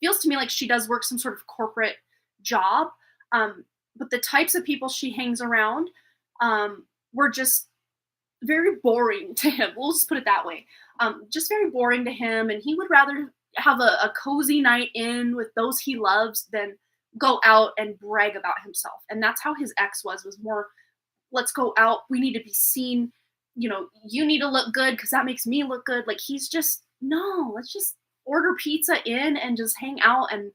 Feels to me like she does work some sort of corporate job, but the types of people she hangs around were just very boring to him. We'll just put it that way. Just very boring to him, and he would rather have a cozy night in with those he loves than go out and brag about himself. And that's how his ex was more, let's go out. We need to be seen. You need to look good because that makes me look good. Like, he's just, no, let's just order pizza in and just hang out and,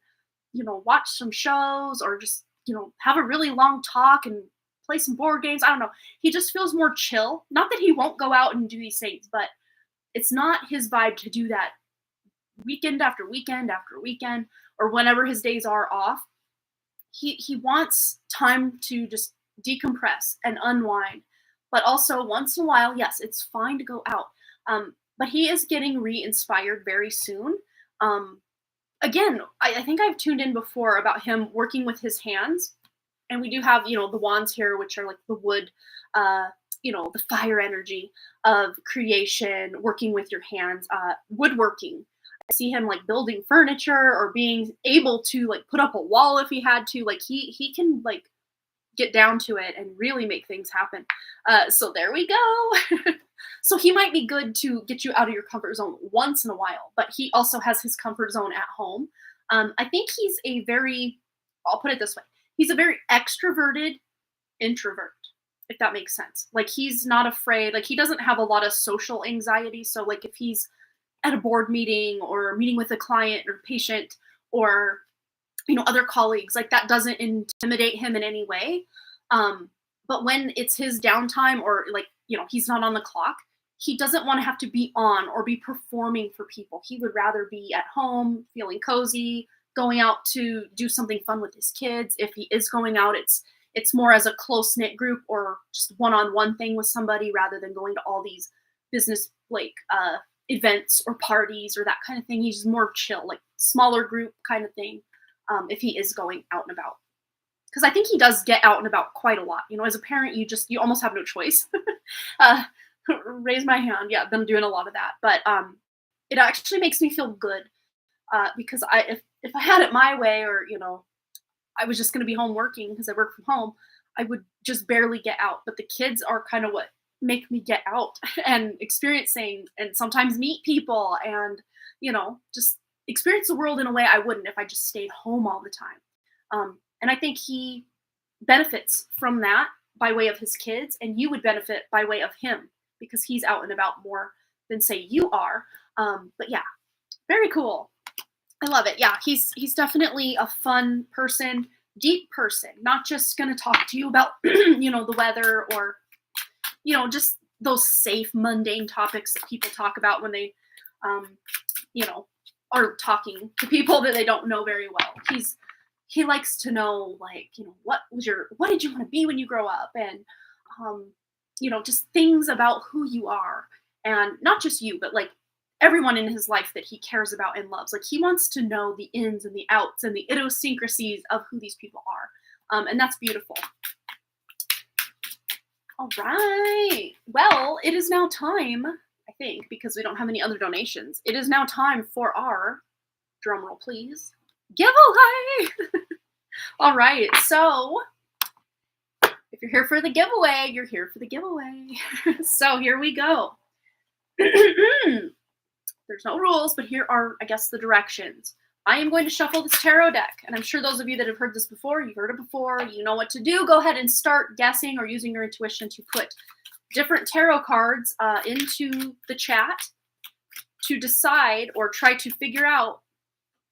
watch some shows or just, have a really long talk and play some board games. I don't know. He just feels more chill. Not that he won't go out and do these things, but it's not his vibe to do that weekend after weekend after weekend or whenever his days are off. He wants time to just decompress and unwind, but also once in a while, yes, it's fine to go out. But he is getting re-inspired very soon. Again, I think I've tuned in before about him working with his hands, and we do have, the wands here, which are like the wood, the fire energy of creation, working with your hands, woodworking. I see him like building furniture or being able to like put up a wall if he had to. Like he can like get down to it and really make things happen. So there we go. So he might be good to get you out of your comfort zone once in a while, but he also has his comfort zone at home. I think he's I'll put it this way. He's a very extroverted introvert, if that makes sense. Like, he's not afraid. Like, he doesn't have a lot of social anxiety. So like if he's at a board meeting or meeting with a client or patient or other colleagues, like, that doesn't intimidate him in any way. But when it's his downtime or like, he's not on the clock, he doesn't want to have to be on or be performing for people. He would rather be at home, feeling cozy, going out to do something fun with his kids. If he is going out, it's more as a close-knit group or just one-on-one thing with somebody rather than going to all these business like events or parties or that kind of thing. He's more chill, like smaller group kind of thing, if he is going out and about. Because I think he does get out and about quite a lot. You know, as a parent, you almost have no choice. uh, raise my hand. Yeah, I've been doing a lot of that. But it actually makes me feel good because if I had it my way, or I was just going to be home working because I work from home, I would just barely get out. But the kids are kind of what make me get out and experiencing and sometimes meet people and, just experience the world in a way I wouldn't if I just stayed home all the time. And I think he benefits from that by way of his kids, and you would benefit by way of him because he's out and about more than say you are. But yeah, very cool. I love it. Yeah, he's definitely a fun person, deep person, not just going to talk to you about, the weather or, just those safe, mundane topics that people talk about when they, are talking to people that they don't know very well. He likes to know, like, what did you want to be when you grow up? And, just things about who you are, and not just you, but like everyone in his life that he cares about and loves. Like, he wants to know the ins and the outs and the idiosyncrasies of who these people are. And that's beautiful. All right. Well, it is now time, I think, because we don't have any other donations. It is now time for our, drumroll please, giveaway. All right. So if you're here for the giveaway, you're here for the giveaway. So here we go. There's no rules, but here are, I guess, the directions. I am going to shuffle this tarot deck, and I'm sure those of you that have heard this before, you've heard it before, you know what to do. Go ahead and start guessing or using your intuition to put different tarot cards into the chat to decide or try to figure out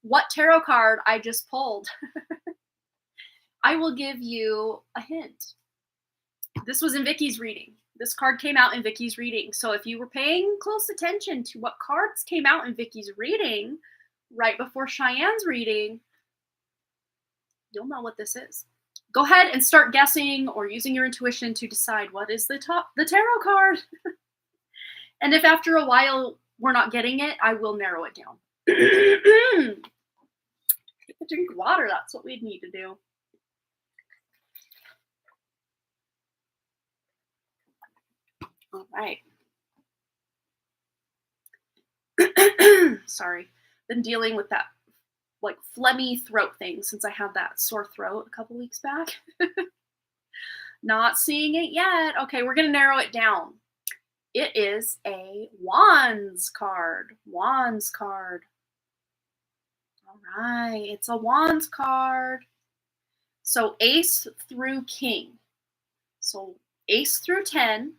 what tarot card I just pulled. I will give you a hint. This was in Vicky's reading. This card came out in Vicky's reading. So if you were paying close attention to what cards came out in Vicky's reading right before Cheyenne's reading, you'll know what this is. Go ahead and start guessing or using your intuition to decide what is the tarot card. And if after a while we're not getting it, I will narrow it down. Take a drink of water. That's what we'd need to do. All right. Sorry. Been dealing with that like phlegmy throat thing since I had that sore throat a couple weeks back. Not seeing it yet. Okay, we're going to narrow it down. It is a Wands card. Wands card. All right. It's a Wands card. So Ace through King. So Ace through 10.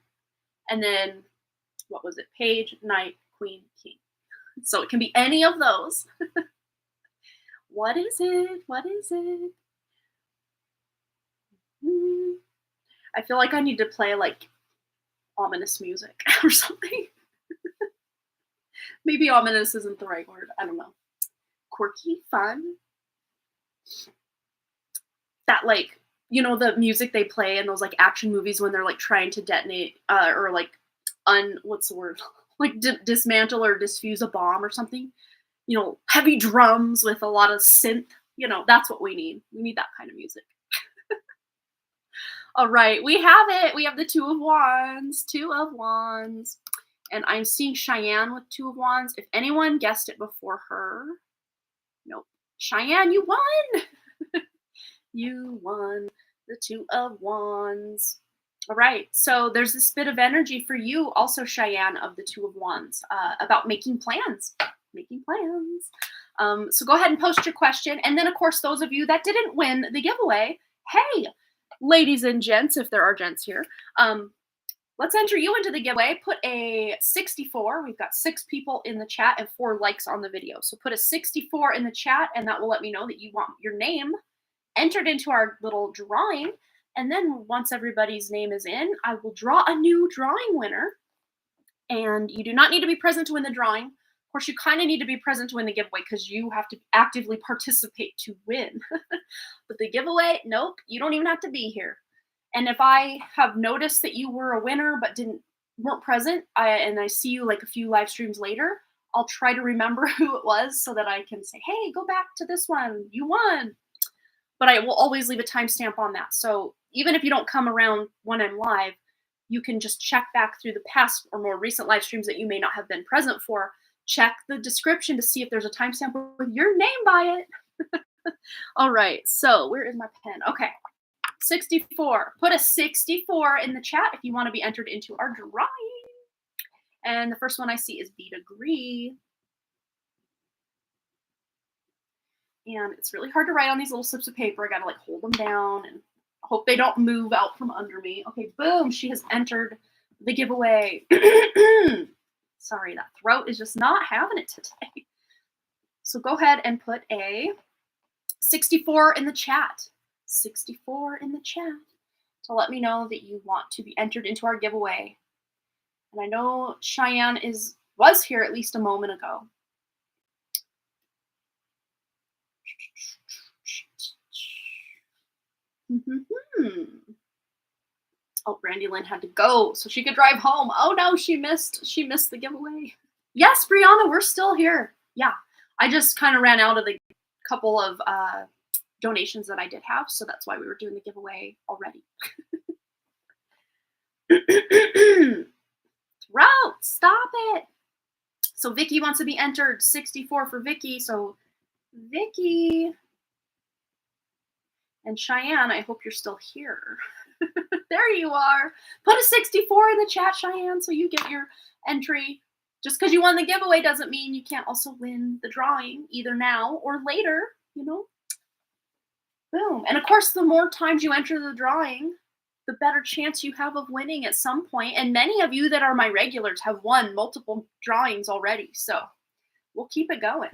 And then, what was it? Page, Knight, Queen, King. So it can be any of those. What is it? What is it? I feel like I need to play like ominous music or something. Maybe ominous isn't the right word. I don't know. Quirky, fun. That like, the music they play in those like action movies when they're like trying to detonate or like what's the word? Like dismantle or diffuse a bomb or something. Heavy drums with a lot of synth. That's what we need. We need that kind of music. All right, we have it. We have the Two of Wands. Two of Wands. And I'm seeing Cheyenne with Two of Wands. If anyone guessed it before her, nope. Cheyenne, you won. You won the Two of Wands. All right, so there's this bit of energy for you also, Cheyenne, of the Two of Wands, about making plans. Making plans. So go ahead and post your question. And then, of course, those of you that didn't win the giveaway, hey, ladies and gents, if there are gents here, let's enter you into the giveaway. Put a 64. We've got 6 people in the chat and 4 likes on the video. So put a 64 in the chat, and that will let me know that you want your name entered into our little drawing. And then once everybody's name is in, I will draw a new drawing winner. And you do not need to be present to win the drawing. Of course, you kind of need to be present to win the giveaway because you have to actively participate to win. But the giveaway, nope, you don't even have to be here. And if I have noticed that you were a winner but didn't weren't present, and I see you like a few live streams later, I'll try to remember who it was so that I can say, hey, go back to this one. You won. But I will always leave a timestamp on that. So even if you don't come around when I'm live, you can just check back through the past or more recent live streams that you may not have been present for. Check the description to see if there's a timestamp with your name by it. All right, so where is my pen? Okay, 64. Put a 64 in the chat if you want to be entered into our drawing. And the first one I see is B degree. And it's really hard to write on these little slips of paper. I gotta like hold them down and hope they don't move out from under me. Okay, boom, she has entered the giveaway. Sorry, that throat is just not having it today. So go ahead and put a 64 in the chat. 64 in the chat to let me know that you want to be entered into our giveaway. And I know Cheyenne was here at least a moment ago. Oh, Brandy Lynn had to go so she could drive home. Oh no, she missed the giveaway. Yes, Brianna, we're still here. Yeah, I just kind of ran out of the couple of donations that I did have, so that's why we were doing the giveaway already. Throat, stop it. So Vicky wants to be entered. 64 for Vicky. So Vicky and Cheyenne, I hope you're still here. There you are. Put a 64 in the chat, Cheyenne, so you get your entry. Just because you won the giveaway doesn't mean you can't also win the drawing, either now or later, you know? Boom. And of course, the more times you enter the drawing, the better chance you have of winning at some point. And many of you that are my regulars have won multiple drawings already. So we'll keep it going.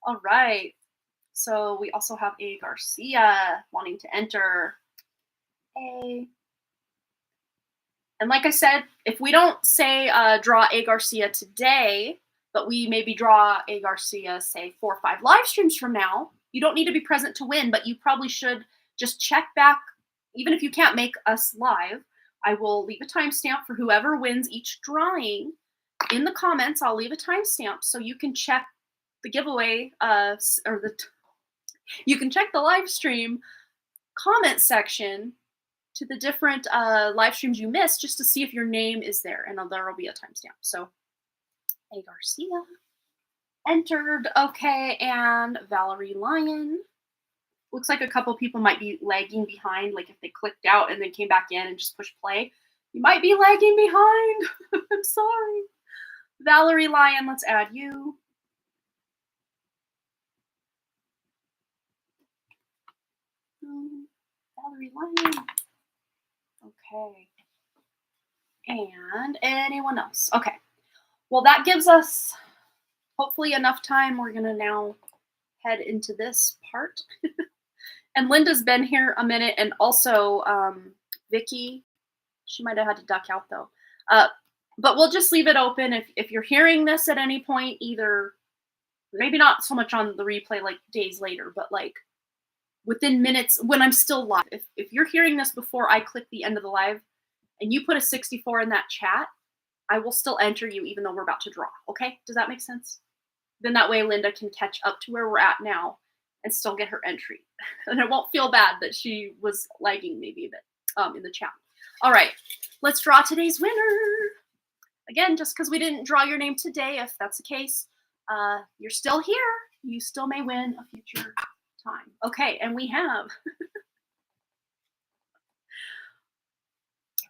All right. So we also have A. Garcia wanting to enter. A. And like I said, if we don't say draw A. Garcia today, but we maybe draw A. Garcia, say 4 or 5 live streams from now, you don't need to be present to win, but you probably should just check back. Even if you can't make us live, I will leave a timestamp for whoever wins each drawing. In the comments, I'll leave a timestamp so you can check the giveaway you can check the live stream comment section to the different live streams you missed just to see if your name is there, and there will be a timestamp. So, A. Garcia entered. Okay, and Valerie Lyon. Looks like a couple people might be lagging behind, like if they clicked out and then came back in and just pushed play. You might be lagging behind. I'm sorry. Valerie Lyon, let's add you. Valerie Lyon. Okay. And anyone else? Okay. Well, that gives us hopefully enough time. We're going to now head into this part. And Linda's been here a minute, and also Vicky. She might have had to duck out, though. But we'll just leave it open. If you're hearing this at any point, either maybe not so much on the replay like days later, but like within minutes when I'm still live. If you're hearing this before I click the end of the live and you put a 64 in that chat, I will still enter you even though we're about to draw. Okay? Does that make sense? Then that way Linda can catch up to where we're at now and still get her entry. And it won't feel bad that she was lagging maybe a bit in the chat. All right, let's draw today's winner. Again, just because we didn't draw your name today, if that's the case, you're still here. You still may win a future time. Okay, and we have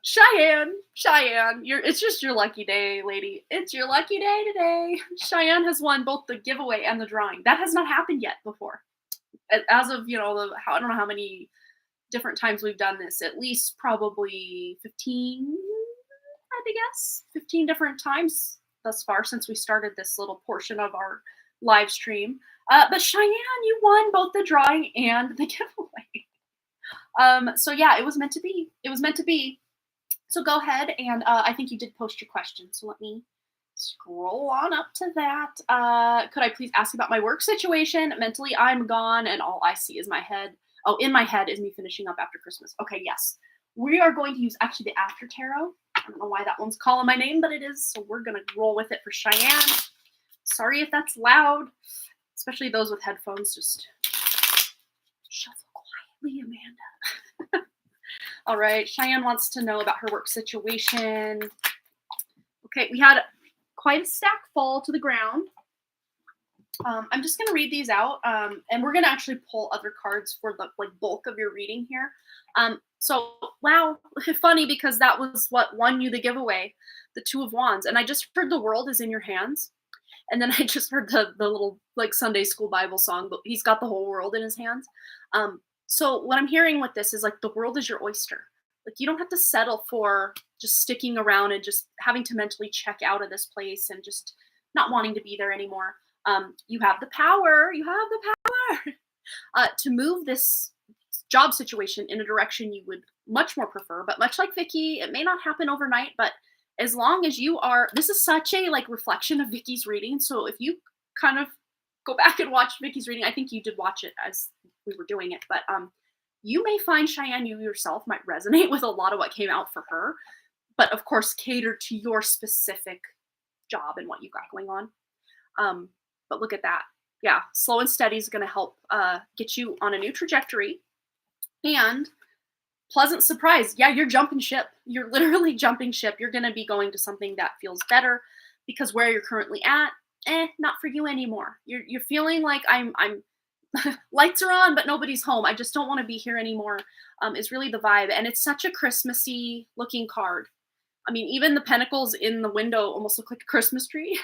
Cheyenne, it's just your lucky day, lady. It's your lucky day today. Cheyenne has won both the giveaway and the drawing. That has not happened yet before. As of, you know, I don't know how many different times we've done this, at least probably 15, I guess, 15 different times thus far since we started this little portion of our live stream. But Cheyenne, you won both the drawing and the giveaway. So yeah, it was meant to be. It was meant to be. So go ahead, and I think you did post your question. So let me scroll on up to that. Could I please ask about my work situation? Mentally, I'm gone, and all I see is my head. Oh, in my head is me finishing up after Christmas. Okay, yes. We are going to use actually the after tarot. I don't know why that one's calling my name, but it is, so we're gonna roll with it for Cheyenne. Sorry if that's loud, especially those with headphones. Just shuffle quietly, Amanda. All right, Cheyenne wants to know about her work situation. Okay, we had quite a stack fall to the ground. I'm just going to read these out, and we're going to actually pull other cards for the bulk of your reading here. So, wow, funny because that was what won you the giveaway, the Two of Wands. And I just heard the world is in your hands. And then I just heard the little Sunday school Bible song, but he's got the whole world in his hands. So what I'm hearing with this is the world is your oyster. You don't have to settle for just sticking around and just having to mentally check out of this place and just not wanting to be there anymore. You have the power. You have the power to move this job situation in a direction you would much more prefer. But much like Vicky, it may not happen overnight. But as long as you are, this is such a reflection of Vicky's reading. So if you kind of go back and watch Vicky's reading, I think you did watch it as we were doing it. But you may find, Cheyenne, you yourself might resonate with a lot of what came out for her. But of course, cater to your specific job and what you've got going on. But look at that. Yeah, slow and steady is going to help get you on a new trajectory. And pleasant surprise. Yeah, you're jumping ship. You're literally jumping ship. You're going to be going to something that feels better because where you're currently at, not for you anymore. You're feeling like I'm lights are on, but nobody's home. I just don't want to be here anymore. Is really the vibe. And it's such a Christmassy looking card. I mean, even the pentacles in the window almost look like a Christmas tree.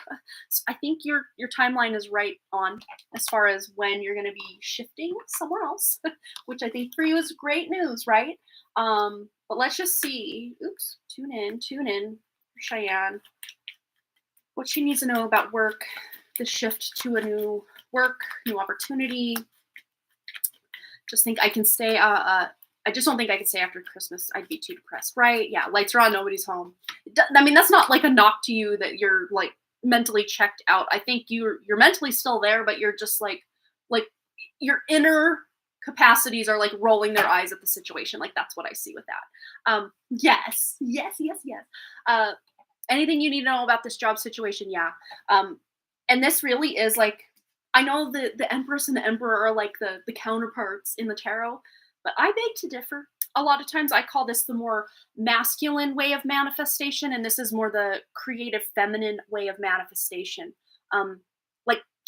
So I think your timeline is right on as far as when you're going to be shifting somewhere else, which I think for you is great news, right? But let's just see. Oops, tune in, Cheyenne. What she needs to know about work, the shift to a new work, new opportunity. Just think I can stay. I just don't think I could stay after Christmas. I'd be too depressed, right? Yeah, lights are on, nobody's home. I mean, that's not a knock to you that you're mentally checked out. I think you're mentally still there, but you're just like your inner capacities are rolling their eyes at the situation. That's what I see with that. Yes. Anything you need to know about this job situation? Yeah. And this really is I know the Empress and the Emperor are the counterparts in the tarot. But I beg to differ. A lot of times I call this the more masculine way of manifestation, and this is more the creative feminine way of manifestation.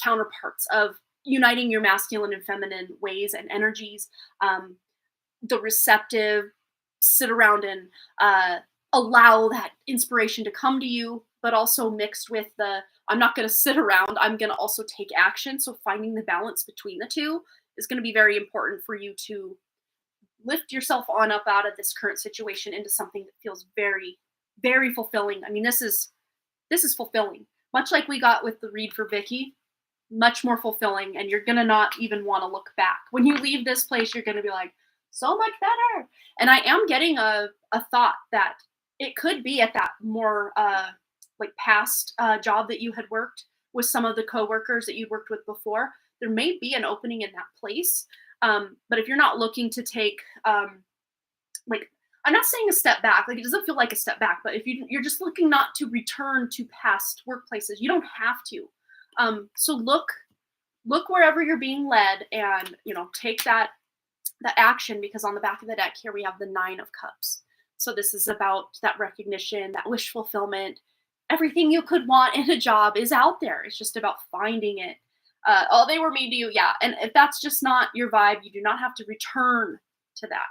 Counterparts of uniting your masculine and feminine ways and energies. The receptive, sit around and allow that inspiration to come to you, but also mixed with I'm not going to sit around, I'm going to also take action. So finding the balance between the two is going to be very important for you to lift yourself on up out of this current situation into something that feels very, very fulfilling. I mean, this is fulfilling. Much like we got with the read for Vicky, much more fulfilling, and you're gonna not even want to look back. When you leave this place, you're gonna be so much better. And I am getting a thought that it could be at that more past job that you had worked with some of the coworkers that you worked with before. There may be an opening in that place. But if you're not looking to take, I'm not saying a step back, it doesn't feel like a step back, but if you're just looking not to return to past workplaces, you don't have to. So look wherever you're being led and, take that action, because on the back of the deck here, we have the 9 of Cups. So this is about that recognition, that wish fulfillment. Everything you could want in a job is out there. It's just about finding it. They were mean to you. Yeah. And if that's just not your vibe, you do not have to return to that.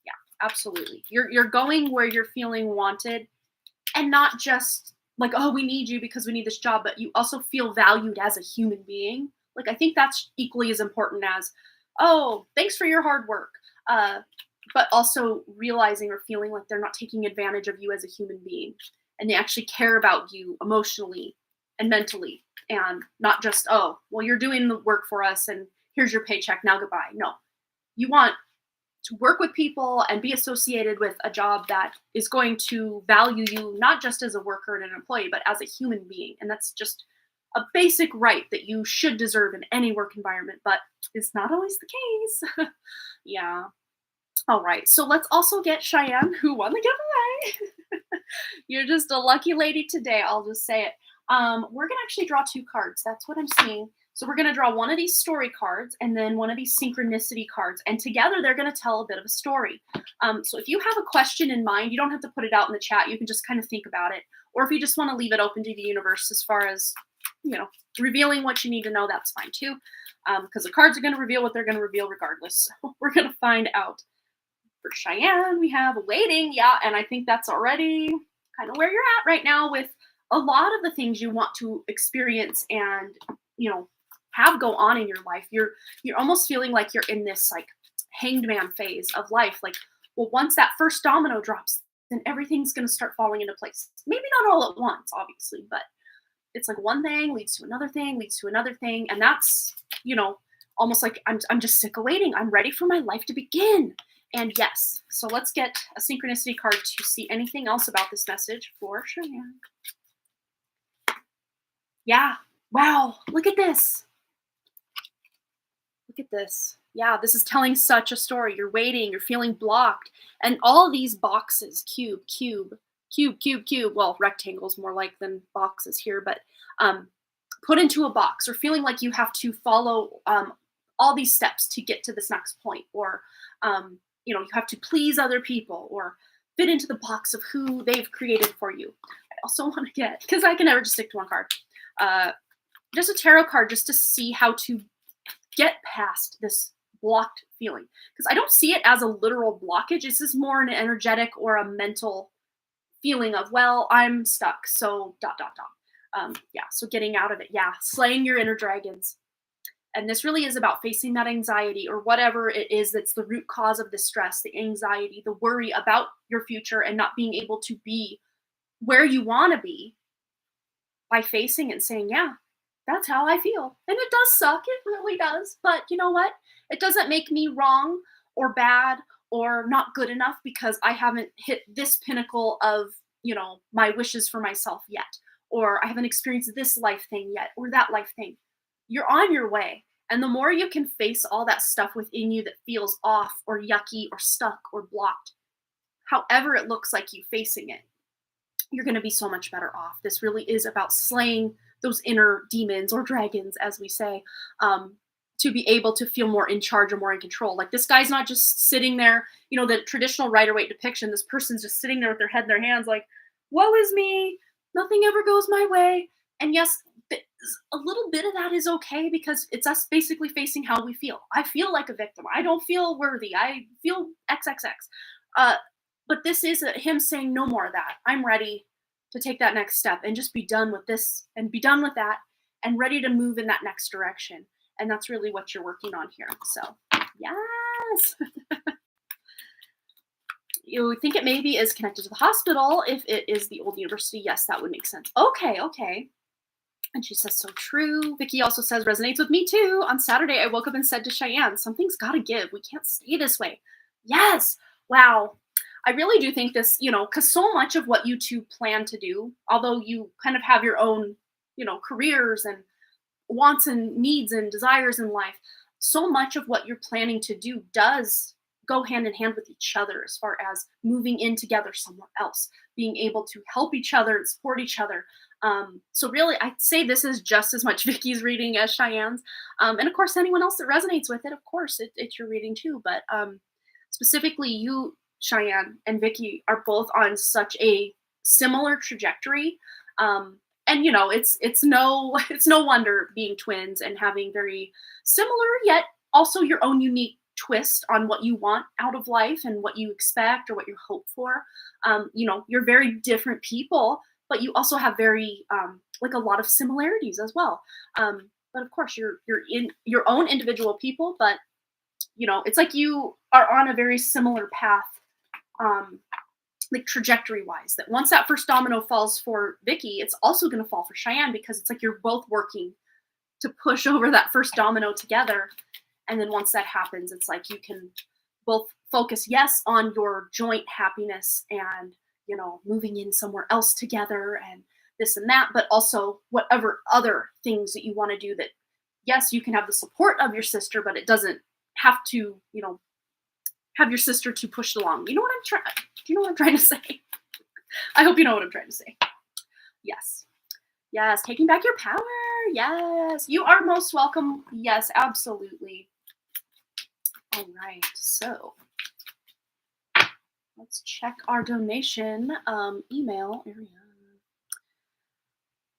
Yeah, absolutely. You're going where you're feeling wanted, and not just oh, we need you because we need this job, but you also feel valued as a human being. I think that's equally as important as, oh, thanks for your hard work. But also realizing or feeling like they're not taking advantage of you as a human being, and they actually care about you emotionally and mentally. And not just, oh, well, you're doing the work for us and here's your paycheck, now goodbye. No, you want to work with people and be associated with a job that is going to value you, not just as a worker and an employee, but as a human being. And that's just a basic right that you should deserve in any work environment, but it's not always the case. Yeah. All right. So let's also get Cheyenne, who won the giveaway. You're just a lucky lady today. I'll just say it. We're gonna actually draw 2 cards. That's what I'm seeing. So we're gonna draw one of these story cards and then one of these synchronicity cards, and together they're gonna tell a bit of a story. So if you have a question in mind, you don't have to put it out in the chat. You can just kind of think about it, or if you just want to leave it open to the universe as far as revealing what you need to know, that's fine too. Because the cards are going to reveal what they're going to reveal regardless. So we're going to find out. For Cheyenne, we have waiting. Yeah, and I think that's already kind of where you're at right now with a lot of the things you want to experience and, have go on in your life. You're almost feeling like you're in this like hanged man phase of life. Like, well, once that first domino drops, then everything's going to start falling into place. Maybe not all at once, obviously, but it's like one thing leads to another thing, leads to another thing. And that's, almost like I'm just sick of waiting. I'm ready for my life to begin. And yes, so let's get a synchronicity card to see anything else about this message for Cheyenne. Yeah, wow, look at this. Look at this. Yeah, this is telling such a story. You're waiting, you're feeling blocked. And all these boxes, cube, well, rectangles more like than boxes here, but put into a box, or feeling like you have to follow all these steps to get to this next point, or you have to please other people or fit into the box of who they've created for you. I also want to get, because I can never just stick to one card, just a tarot card just to see how to get past this blocked feeling, because I don't see it as a literal blockage. This is more an energetic or a mental feeling of, well, I'm stuck, so ... Yeah, so getting out of it. Yeah, slaying your inner dragons. And this really is about facing that anxiety or whatever it is that's the root cause of the stress, the anxiety, the worry about your future and not being able to be where you want to be, by facing it and saying, yeah, that's how I feel. And it does suck. It really does. But you know what? It doesn't make me wrong or bad or not good enough because I haven't hit this pinnacle of, my wishes for myself yet, or I haven't experienced this life thing yet, or that life thing. You're on your way. And the more you can face all that stuff within you that feels off or yucky or stuck or blocked, however it looks like you facing it, you're going to be so much better off. This really is about slaying those inner demons or dragons, as we say, to be able to feel more in charge or more in control. Like, this guy's not just sitting there, the traditional Rider-Waite depiction, this person's just sitting there with their head in their hands like, woe is me, nothing ever goes my way. And yes, a little bit of that is okay, because it's us basically facing how we feel. I feel like a victim. I don't feel worthy. I feel XXX. But this is him saying, no more of that. I'm ready to take that next step and just be done with this and be done with that and ready to move in that next direction. And that's really what you're working on here. So, yes. You think it maybe is connected to the hospital. If it is the old university, yes, that would make sense. Okay. And she says, so true. Vicky also says, resonates with me too. On Saturday, I woke up and said to Cheyenne, something's got to give. We can't stay this way. Yes. Wow. I really do think this, because so much of what you two plan to do, although you kind of have your own, careers and wants and needs and desires in life, so much of what you're planning to do does go hand in hand with each other, as far as moving in together somewhere else, being able to help each other and support each other. So really, I'd say this is just as much Vicky's reading as Cheyenne's. And of course, anyone else that resonates with it, of course, it's your reading too. But specifically, you, Cheyenne, and Vicky are both on such a similar trajectory. And it's no wonder, being twins and having very similar yet also your own unique twist on what you want out of life and what you expect or what you hope for. You're very different people, but you also have very a lot of similarities as well. But of course, you're in your own individual people, but it's like you are on a very similar path, like trajectory wise, that once that first domino falls for Vicky, it's also going to fall for Cheyenne, because it's like you're both working to push over that first domino together. And then once that happens, it's like you can both focus, yes, on your joint happiness and, moving in somewhere else together and this and that, but also whatever other things that you want to do that, yes, you can have the support of your sister, but it doesn't have to, have your sister to push along. Do you know what I'm trying to say? I hope you know what I'm trying to say. Yes. Yes, taking back your power. Yes. You are most welcome. Yes, absolutely. All right. So let's check our donation email area.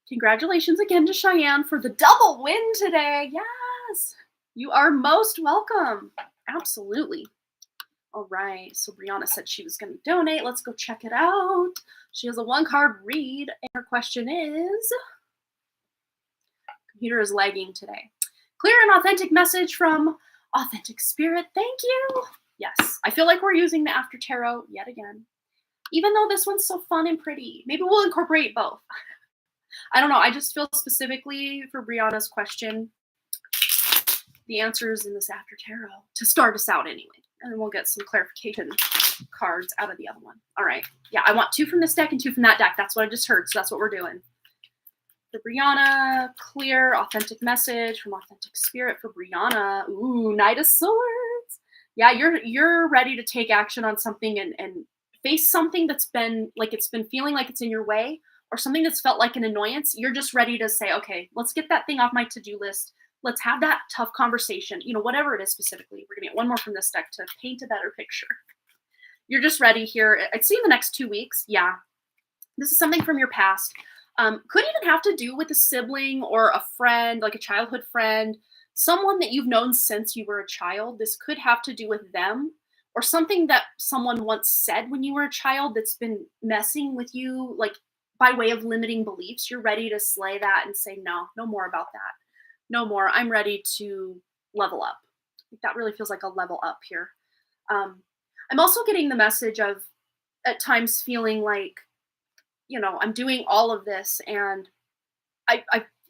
Congratulations again to Cheyenne for the double win today. Yes. You are most welcome. Absolutely. All right. So Brianna said she was going to donate. Let's go check it out. She has a 1-card read, and her question is, computer is lagging today. Clear and authentic message from Authentic Spirit. Thank you. Yes. I feel like we're using the After Tarot yet again. Even though this one's so fun and pretty. Maybe we'll incorporate both. I don't know. I just feel specifically for Brianna's question, the answer is in this After Tarot to start us out anyway. And then we'll get some clarification cards out of the other one. All right. Yeah, I want 2 from this deck and 2 from that deck. That's what I just heard. So that's what we're doing. For Brianna, clear, authentic message from Authentic Spirit for Brianna. Ooh, Knight of Swords. Yeah, you're ready to take action on something and face something that's been like it's been feeling like it's in your way, or something that's felt like an annoyance. You're just ready to say, okay, let's get that thing off my to-do list. Let's have that tough conversation. You know, whatever it is specifically. We're gonna get one more from this deck to paint a better picture. You're just ready here. I'd say in the next 2 weeks. Yeah, this is something from your past. Could even have to do with a sibling or a friend, like a childhood friend, someone that you've known since you were a child. This could have to do with them, or something that someone once said when you were a child that's been messing with you, like by way of limiting beliefs. You're ready to slay that and say, no, no more about that. No more. I'm ready to level up. I think that really feels like a level up here. I'm also getting the message of at times feeling like, you know, I'm doing all of this and I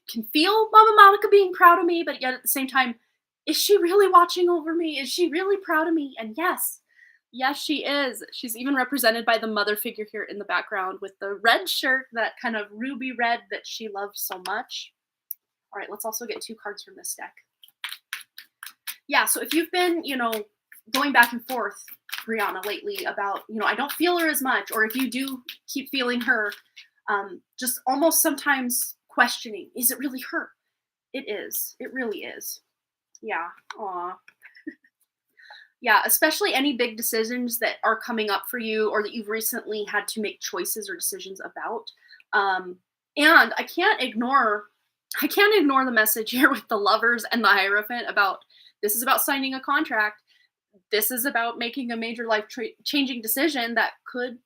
can feel Mama Monica being proud of me, but yet at the same time, is she really watching over me? Is she really proud of me? And yes, she is. She's even represented by the mother figure here in the background with the red shirt, that kind of ruby red that she loves so much. All right, let's also get 2 cards from this deck. Yeah, so if you've been, you know, going back and forth, Brianna, lately about, you know, I don't feel her as much, or if you do keep feeling her, just almost sometimes questioning, is it really her? It is. It really is. Yeah. Aw. Yeah, especially any big decisions that are coming up for you or that you've recently had to make choices or decisions about. And I can't ignore the message here with the Lovers and the Hierophant about this is about signing a contract. This is about making a major life changing decision that could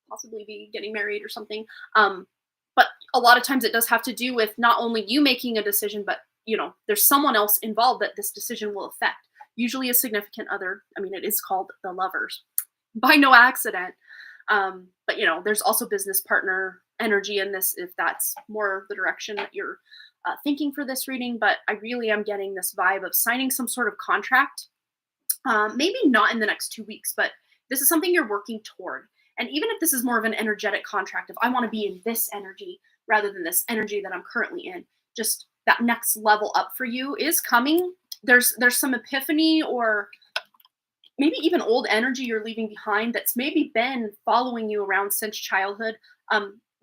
possibly be getting married or something. But a lot of times it does have to do with not only you making a decision, but, you know, there's someone else involved that this decision will affect. Usually a significant other. I mean, it is called the Lovers by no accident. But, you know, there's also business partner energy in this, if that's more the direction that you're thinking for this reading. But I really am getting this vibe of signing some sort of contract. Maybe not in the next 2 weeks, but this is something you're working toward. And even if this is more of an energetic contract, if I want to be in this energy rather than this energy that I'm currently in, just that next level up for you is coming. There's some epiphany or maybe even old energy you're leaving behind that's maybe been following you around since childhood.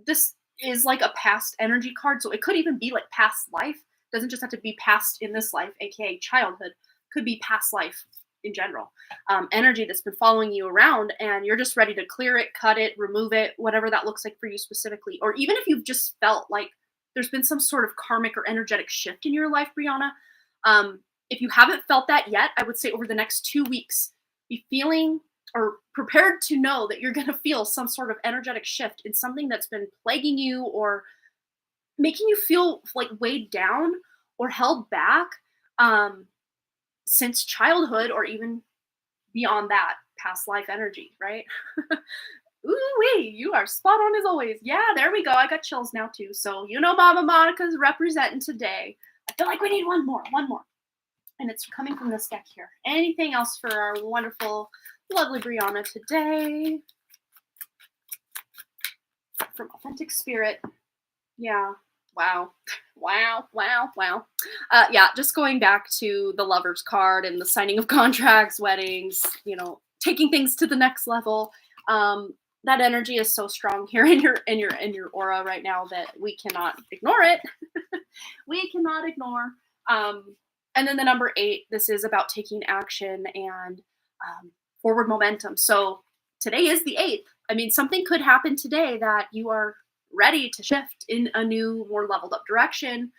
This is like a past energy card, so it could even be like past life. It doesn't just have to be past in this life, aka childhood. Could be past life in general. Energy that's been following you around, and you're just ready to clear it, cut it, remove it, whatever that looks like for you specifically. Or even if you've just felt like there's been some sort of karmic or energetic shift in your life, Brianna. If you haven't felt that yet, I would say over the next 2 weeks, be feeling or prepared to know that you're going to feel some sort of energetic shift in something that's been plaguing you or making you feel like weighed down or held back since childhood, or even beyond that, past life energy, right? Ooh-wee, you are spot on as always. Yeah, there we go. I got chills now too. So, you know, Mama Monica's representing today. I feel like we need one more. And it's coming from this deck here. Anything else for our wonderful, lovely Brianna today? From Authentic Spirit. Yeah. Wow. Yeah, just going back to the Lovers card and the signing of contracts, weddings, you know, taking things to the next level. that energy is so strong here in your aura right now that we cannot ignore it. We cannot ignore. Um, and then the number 8, this is about taking action and forward momentum. So today is the 8th. I mean, something could happen today that you are ready to shift in a new, more leveled up direction.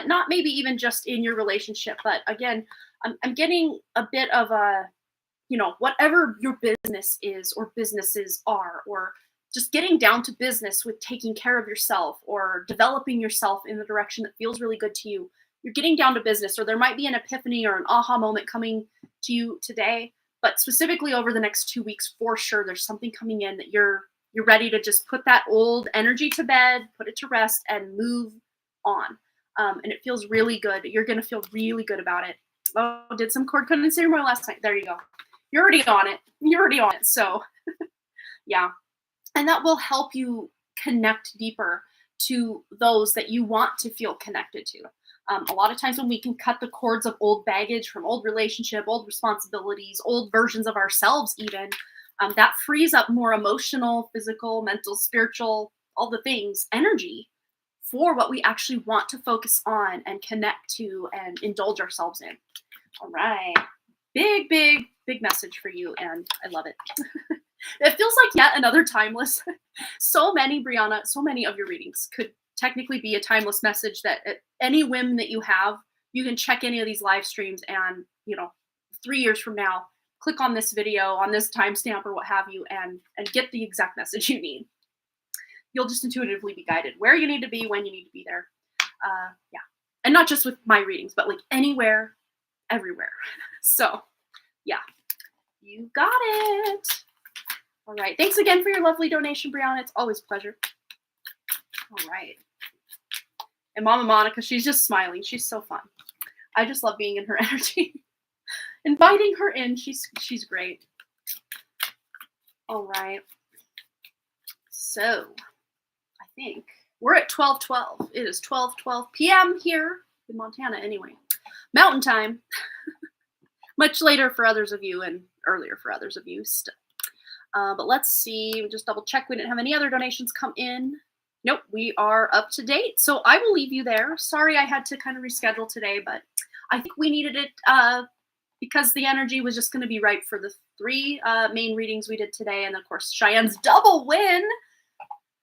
Not maybe even just in your relationship, but again, I'm getting a bit of a, whatever your business is or businesses are, or just getting down to business with taking care of yourself or developing yourself in the direction that feels really good to you. You're getting down to business, or there might be an epiphany or an aha moment coming to you today, but specifically over the next 2 weeks, for sure, there's something coming in that you're ready to just put that old energy to bed, put it to rest, and move on. And it feels really good. You're going to feel really good about it. Oh, did some cord cutting ceremony last night. There you go. You're already on it. You're already on it. So yeah. And that will help you connect deeper to those that you want to feel connected to. A lot of times when we can cut the cords of old baggage from old relationship, old responsibilities, old versions of ourselves even, that frees up more emotional, physical, mental, spiritual, all the things, energy for what we actually want to focus on and connect to and indulge ourselves in. All right. Big, big, big message for you, and I love it. It feels like yet another timeless. So many, Brianna, so many of your readings could technically be a timeless message that at any whim that you have, you can check any of these live streams and, 3 years from now, click on this video, on this timestamp or what have you, and get the exact message you need. You'll just intuitively be guided where you need to be, when you need to be there. Yeah. And not just with my readings, but like anywhere, everywhere. So yeah, you got it. All right. Thanks again for your lovely donation, Brianna. It's always a pleasure. All right. And Mama Monica, she's just smiling. She's so fun. I just love being in her energy. Inviting her in. She's great. All right. So I think we're at 12:12. It is 12:12 p.m. here in Montana anyway. Mountain time. Much later for others of you and earlier for others of you still. But let's see, just double check. We didn't have any other donations come in. Nope, we are up to date. So I will leave you there. Sorry I had to kind of reschedule today, but I think we needed it because the energy was just going to be right for the 3 main readings we did today. And of course, Cheyenne's double win.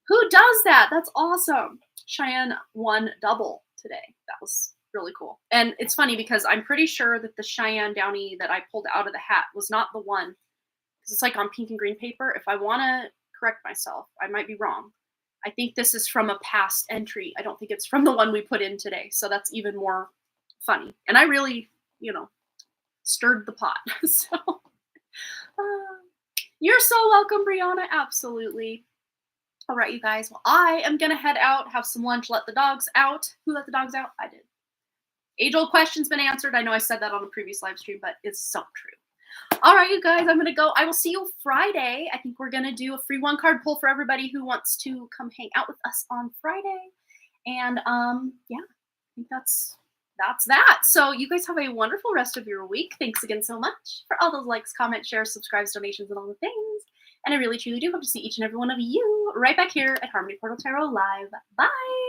Who does that? That's awesome. Cheyenne won double today. That was really cool. And it's funny because I'm pretty sure that the Cheyenne Downy that I pulled out of the hat was not the one. Because it's like on pink and green paper. If I want to correct myself, I might be wrong. I think this is from a past entry. I don't think it's from the one we put in today. So that's even more funny. And I really, stirred the pot. So you're so welcome, Brianna. Absolutely. All right, you guys. Well, I am going to head out, have some lunch, let the dogs out. Who let the dogs out? I did. Age-old question's been answered. I know I said that on the previous live stream, but it's so true. All right, you guys, I'm going to go. I will see you Friday. I think we're going to do a free 1-card pull for everybody who wants to come hang out with us on Friday. And yeah, I think that's that. So you guys have a wonderful rest of your week. Thanks again so much for all those likes, comments, shares, subscribes, donations, and all the things. And I really, truly do hope to see each and every one of you right back here at Harmony Portal Tarot Live. Bye.